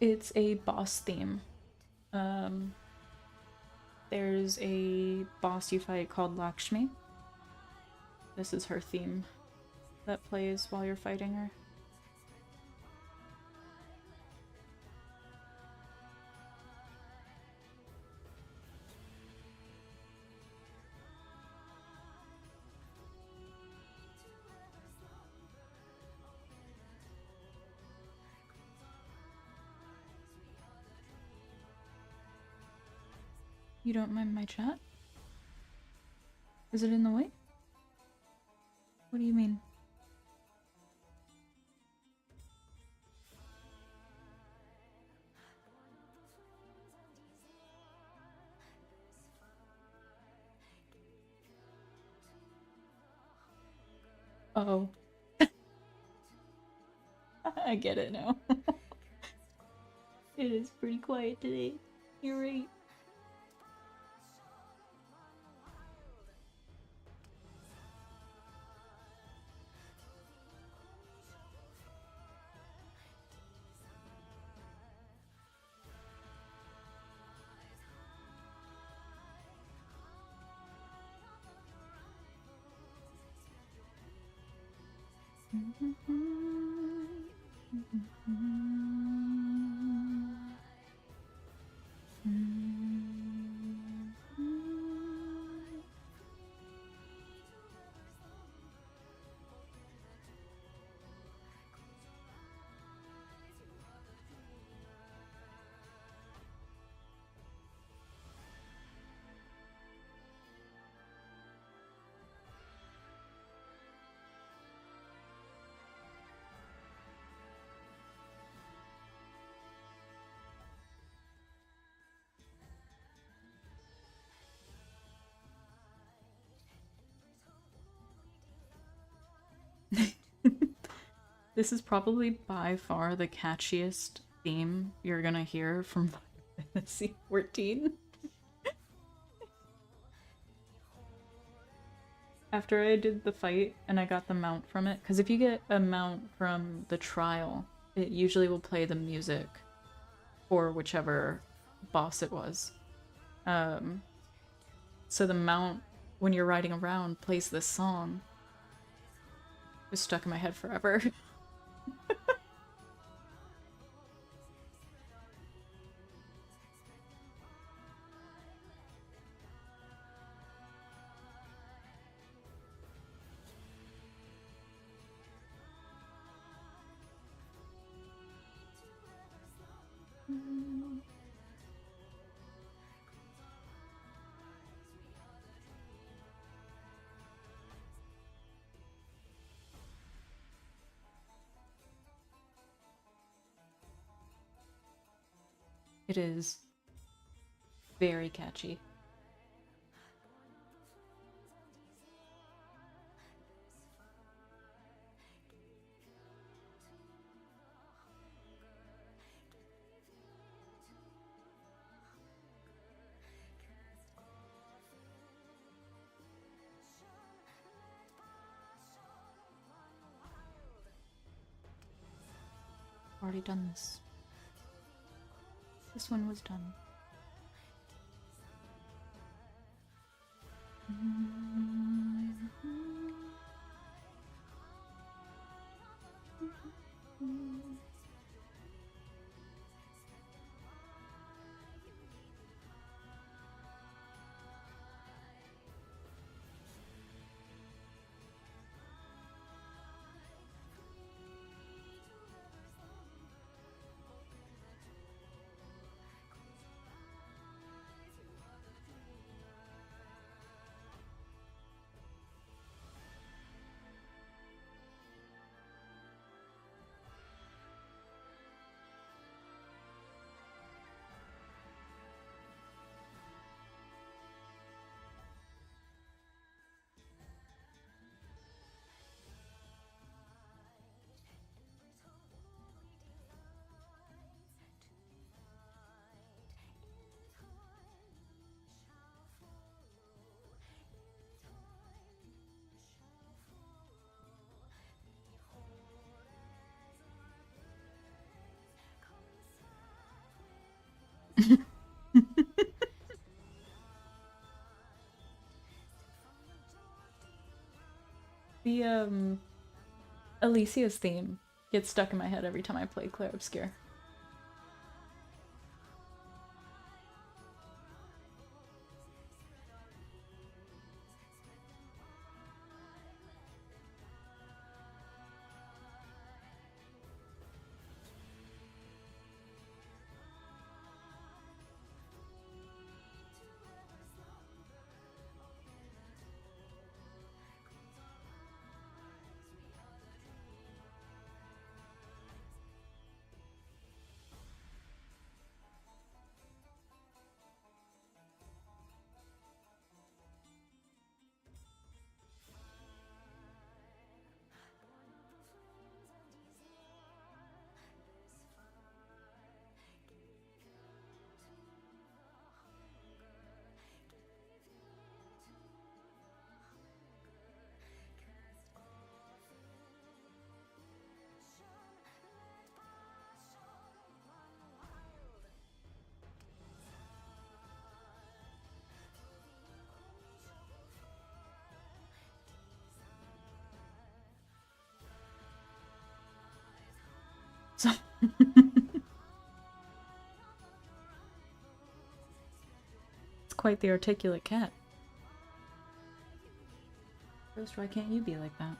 It's a boss theme. There's a boss you fight called Lakshmi. This is her theme. that plays while you're fighting her. You don't mind my chat? Is it in the way? What do you mean? Uh-oh. I get it now. It is pretty quiet today. You're right. This is probably by far the catchiest theme you're gonna hear from Final Fantasy 14. After I did the fight and I got the mount from it, because if you get a mount from the trial, it usually will play the music for whichever boss it was. So the mount, when you're riding around, plays this song. It was stuck in my head forever. It is very catchy. Already done this. This one was done. The Alicia's theme gets stuck in my head every time I play Clair Obscure. So it's quite the articulate cat. Ghost, why can't you be like that?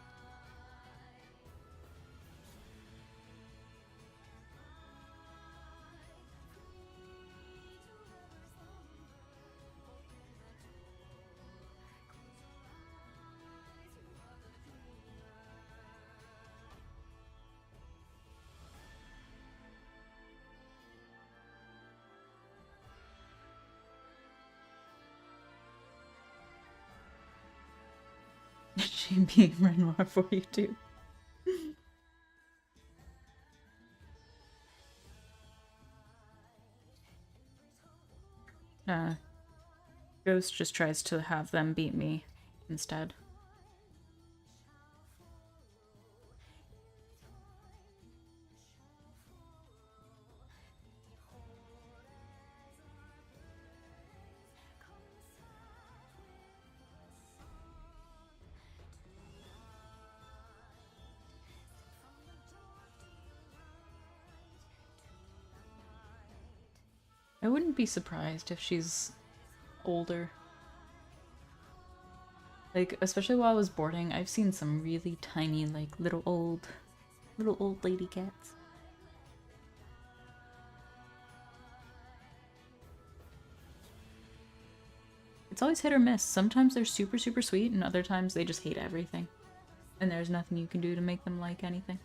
She being Renoir for you too. Ghost just tries to have them beat me instead. I wouldn't be surprised if she's older. Like, especially while I was boarding, I've seen some really tiny, like, little old lady cats. It's always hit or miss. Sometimes they're super, super sweet, and other times they just hate everything. And there's nothing you can do to make them like anything.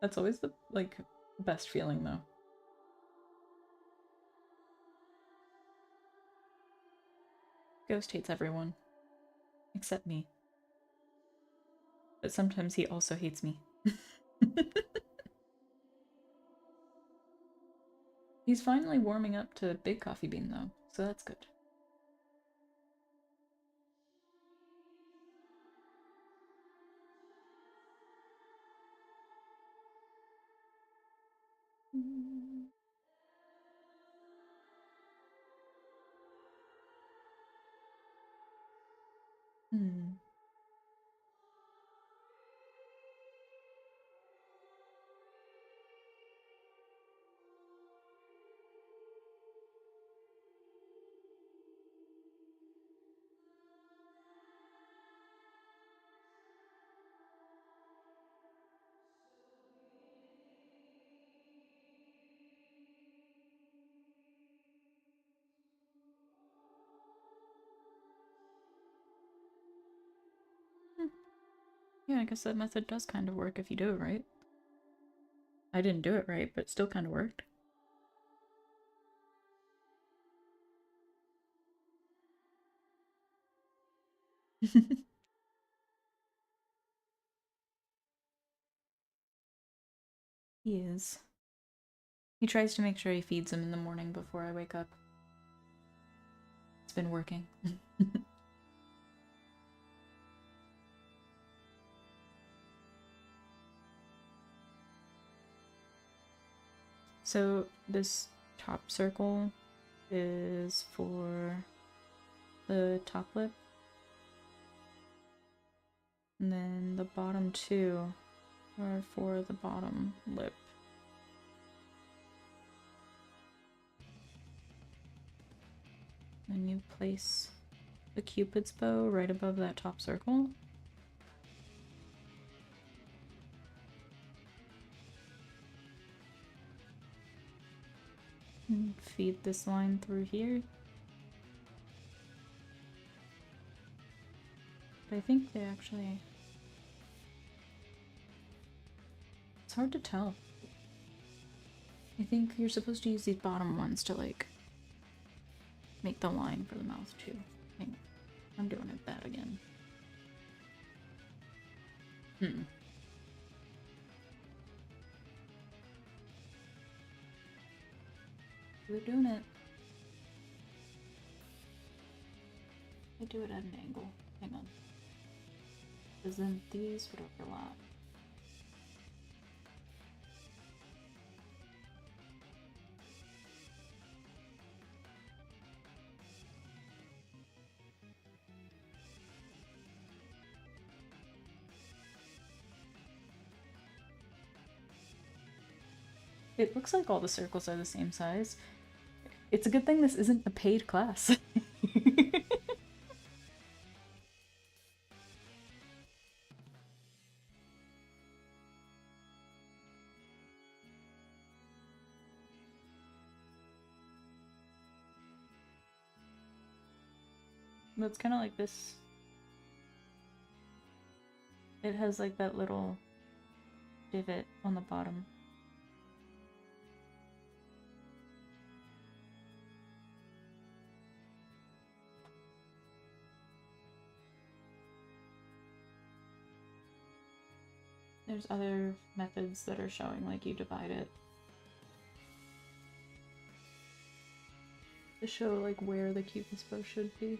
That's always the, like, best feeling, though. Ghost hates everyone. Except me. But sometimes he also hates me. He's finally warming up to Big Coffee Bean, though, so that's good. Hmm. Yeah, I guess that method does kind of work if you do it right. I didn't do it right, but it still kind of worked. He is. He tries to make sure he feeds him in the morning before I wake up. It's been working. So this top circle is for the top lip. And then the bottom two are for the bottom lip. And you place the Cupid's bow right above that top circle. And feed this line through here. But I think they actually... It's hard to tell. I think you're supposed to use these bottom ones to, like, make the line for the mouth, too. Hang on. I'm doing it bad again. We're doing it. I do it at an angle. Hang on. Because then these would overlap. It looks like all the circles are the same size. It's a good thing this isn't a paid class. It's kind of like this. It has like that little divot on the bottom. There's other methods that are showing like you divide it to show like where the Cupid's bow should be.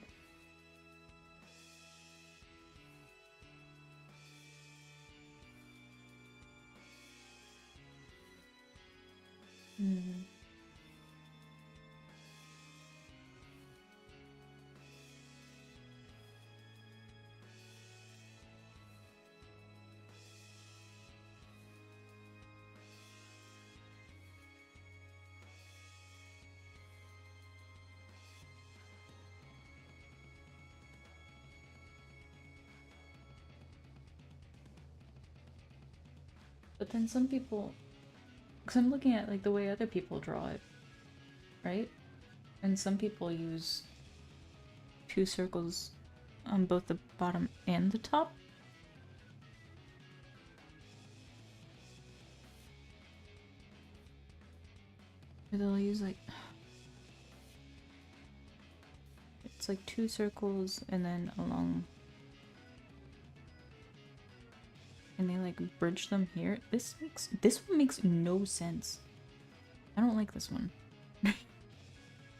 But then some people, because I'm looking at like the way other people draw it, right? And some people use two circles on both the bottom and the top. Or they'll use like, it's like two circles and then along, and they like bridge them here. This one makes no sense. I don't like this one. I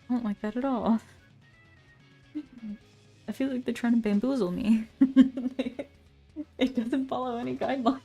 don't like that at all. I feel like they're trying to bamboozle me. It doesn't follow any guidelines.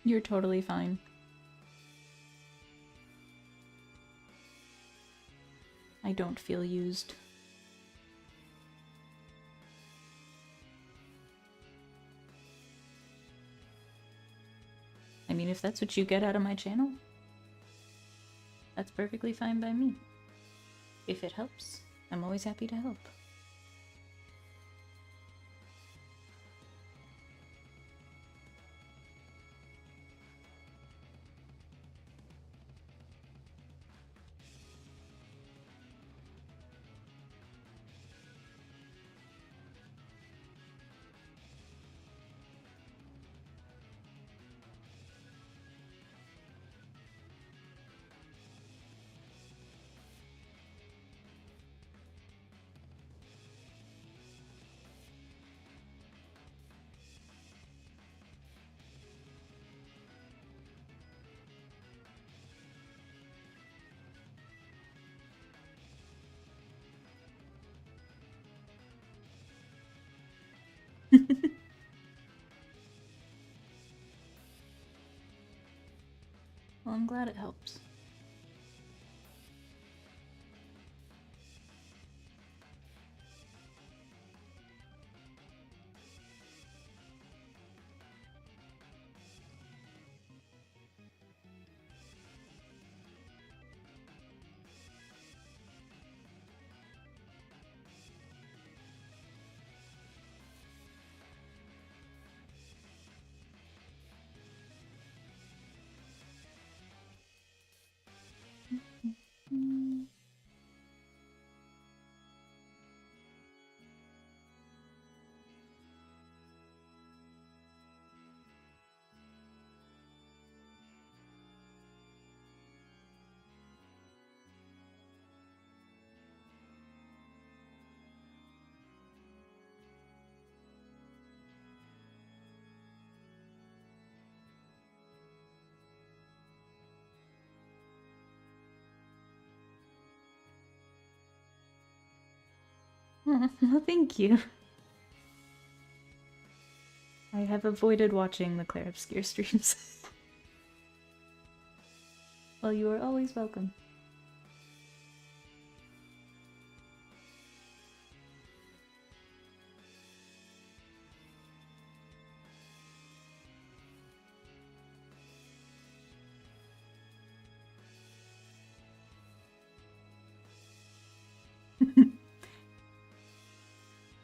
You're totally fine. I don't feel used. I mean, if that's what you get out of my channel, that's perfectly fine by me. If it helps, I'm always happy to help. Well, I'm glad it helps. Well, thank you. I have avoided watching the Claire Obscure streams. Well, you are always welcome.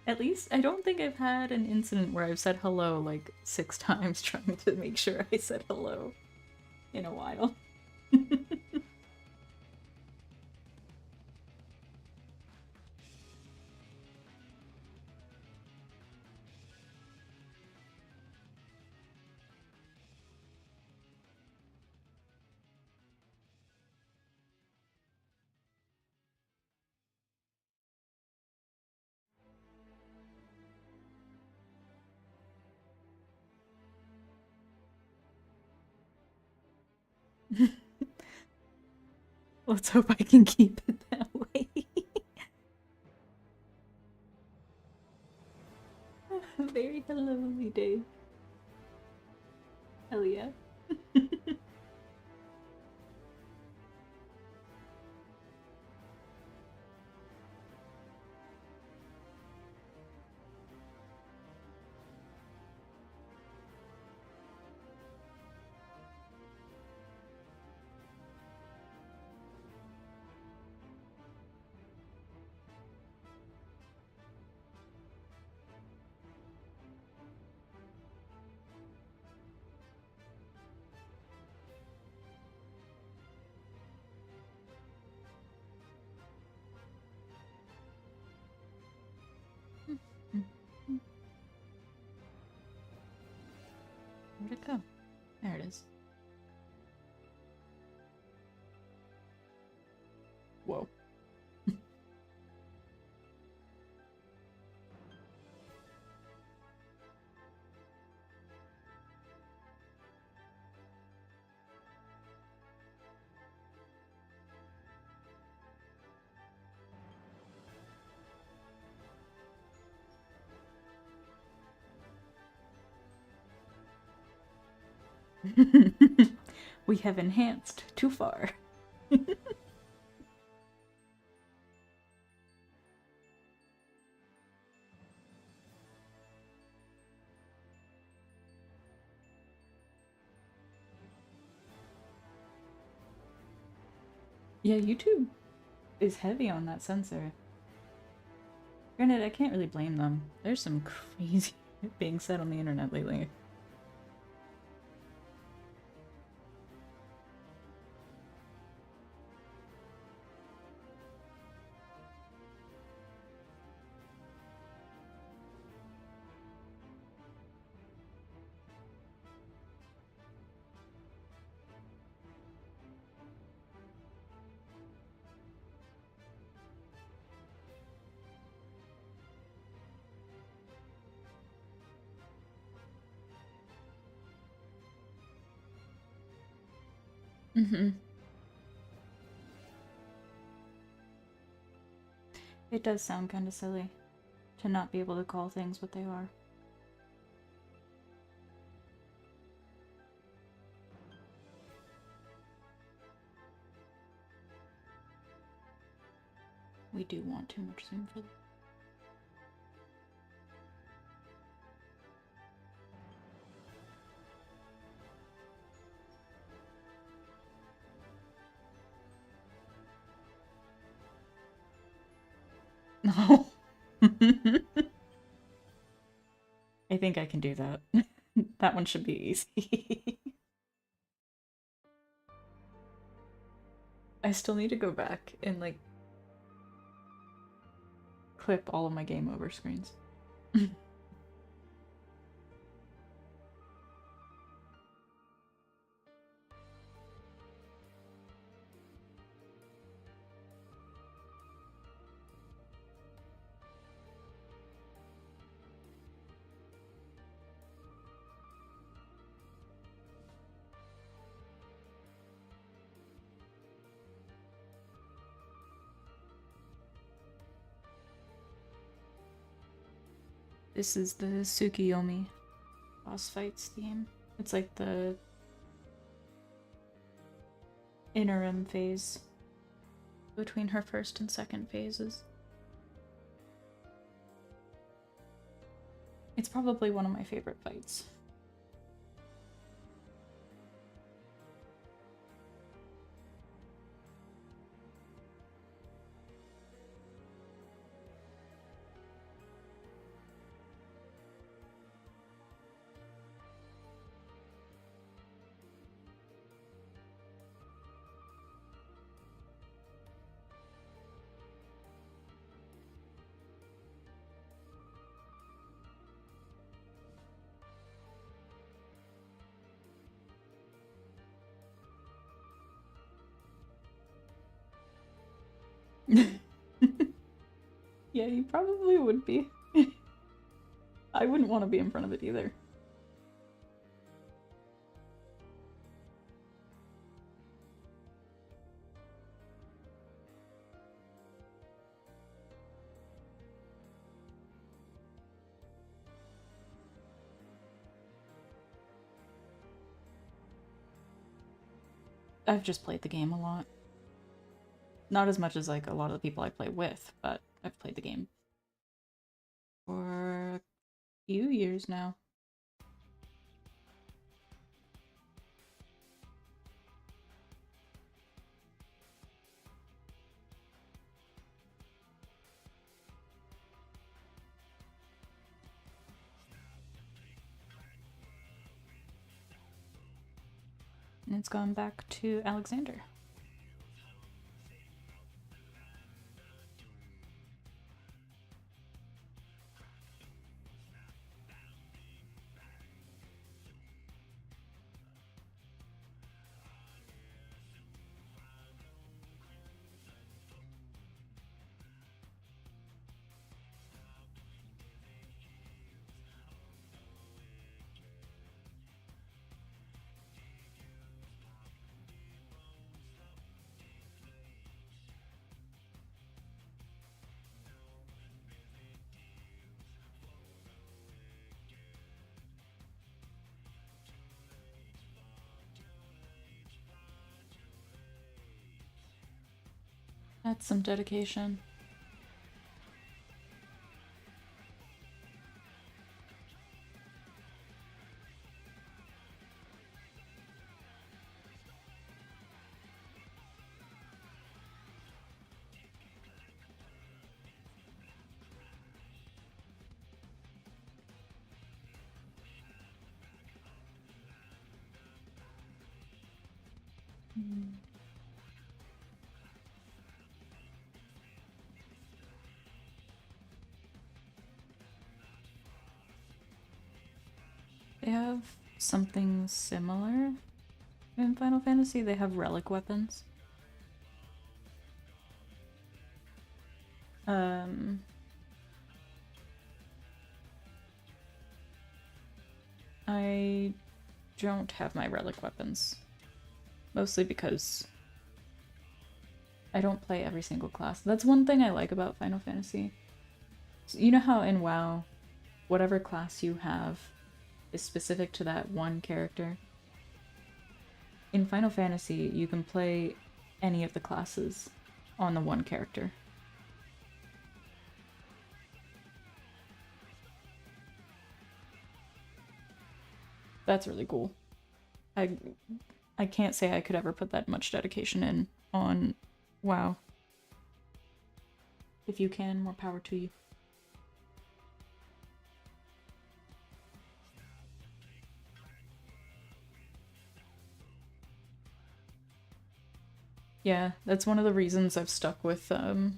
At least I don't think I've had an incident where I've said hello like 6 times trying to make sure I said hello in a while. Let's hope I can keep it that way. Very lovely day. Hell yeah. Where'd it go? There it is. Whoa. We have enhanced too far. Yeah, YouTube is heavy on that censor. Granted, I can't really blame them. There's some crazy being said on the internet lately. Mm-hmm. It does sound kind of silly to not be able to call things what they are. We do want too much zoom for that. No. I think I can do that. That one should be easy. I still need to go back and, like, clip all of my game over screens. This is the Tsukiyomi boss fights theme. It's like the interim phase between her first and second phases. It's probably one of my favorite fights. Yeah, you probably would be. I wouldn't want to be in front of it either. I've just played the game a lot. Not as much as, like, a lot of the people I play with, but I've played the game for a few years now. And it's gone back to Alexander. That's some dedication. They have something similar in Final Fantasy. They have relic weapons. I don't have my relic weapons. Mostly because I don't play every single class. That's one thing I like about Final Fantasy. So you know how in WoW, whatever class you have is specific to that one character? In Final Fantasy, you can play any of the classes on the one character. That's really cool. I can't say I could ever put that much dedication in on WoW. If you can, more power to you. Yeah, that's one of the reasons I've stuck with Final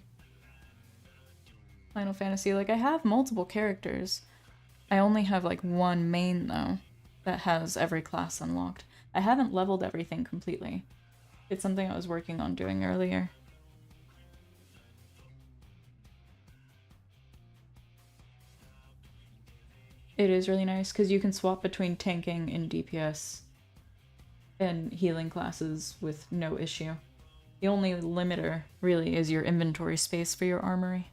Fantasy. Like, I have multiple characters. I only have like one main though that has every class unlocked. I haven't leveled everything completely. It's something I was working on doing earlier. It is really nice because you can swap between tanking and DPS and healing classes with no issue. The only limiter really is your inventory space for your armory.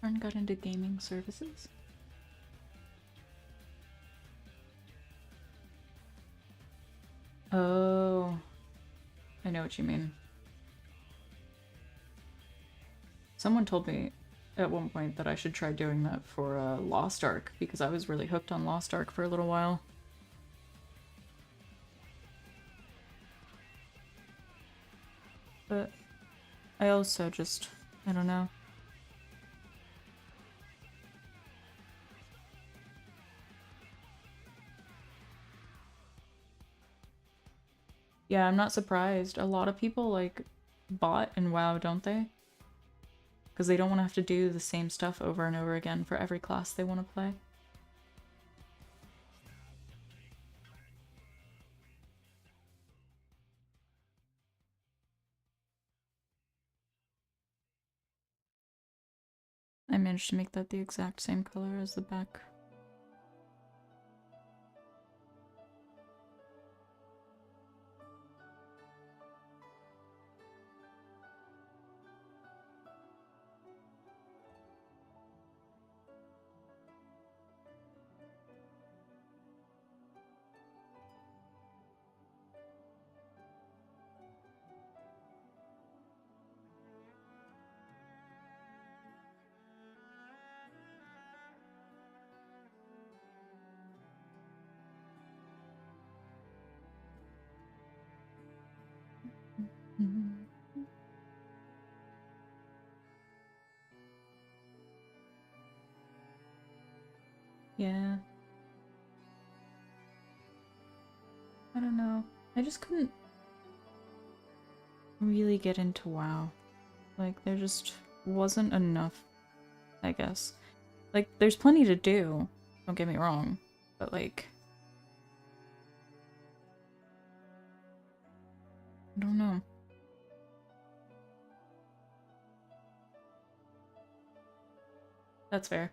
Arn got into gaming services. Oh, I know what you mean. Someone told me at one point that I should try doing that for Lost Ark because I was really hooked on Lost Ark for a little while. But I also just, I don't know. Yeah, I'm not surprised. A lot of people like bot and WoW, don't they? Because they don't want to have to do the same stuff over and over again for every class they want to play. I managed to make that the exact same color as the back. Yeah. I don't know. I just couldn't really get into WoW. Like, there just wasn't enough, I guess. Like, there's plenty to do, don't get me wrong, but like... I don't know. That's fair.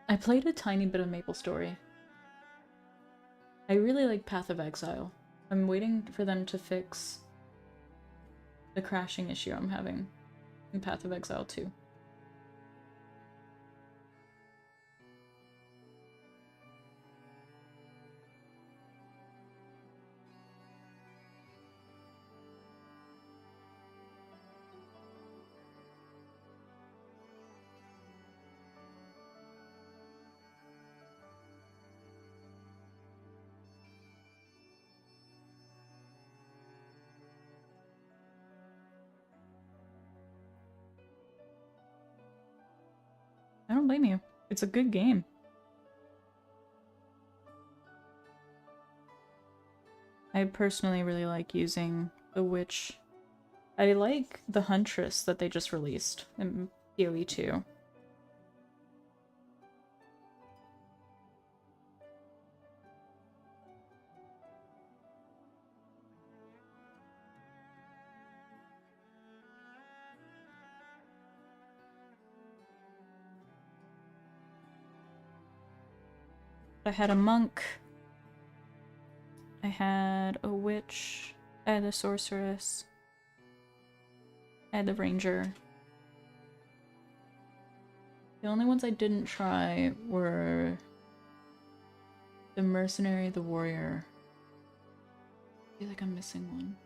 I played a tiny bit of MapleStory. I really like Path of Exile. I'm waiting for them to fix the crashing issue I'm having in Path of Exile 2. I don't blame you. It's a good game. I personally really like using the Witch. I like the Huntress that they just released in PoE 2. I had a monk. I had a witch. I had a sorceress. I had the ranger. The only ones I didn't try were the mercenary, the warrior. I feel like I'm missing one.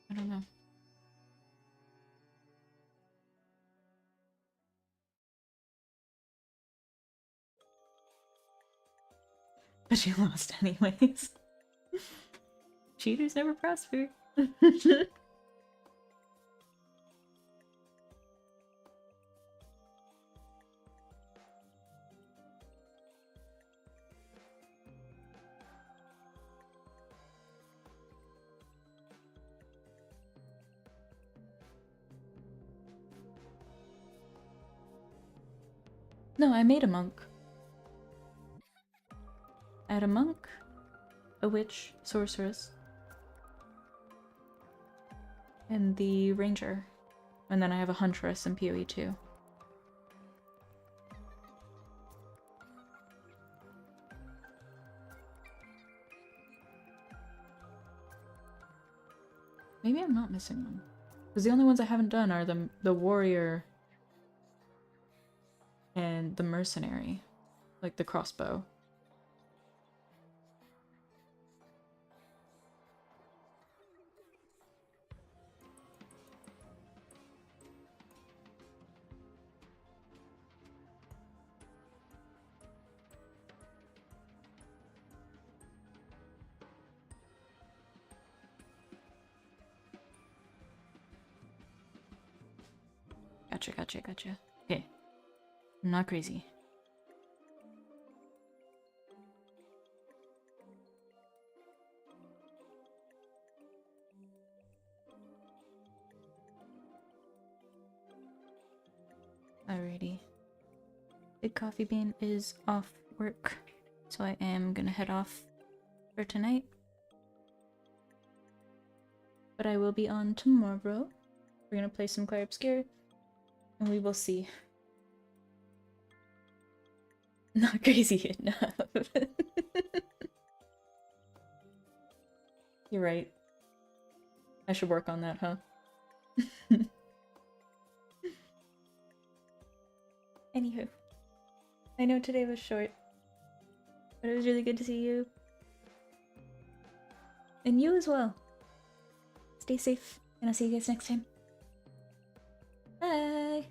I don't know. But she lost anyways. Cheaters never prosper. No, I made a monk. I had a monk, a witch, sorceress, and the ranger. And then I have a huntress in PoE 2. Maybe I'm not missing one. Because the only ones I haven't done are the warrior and the mercenary. Like the crossbow. Gotcha. Okay. I'm not crazy. Alrighty. Big Coffee Bean is off work, so I am gonna head off for tonight. But I will be on tomorrow. We're gonna play some Clair Obscure, and we will see. Not crazy enough. You're right. I should work on that, huh? Anywho. I know today was short, but it was really good to see you. And you as well. Stay safe, and I'll see you guys next time. Bye!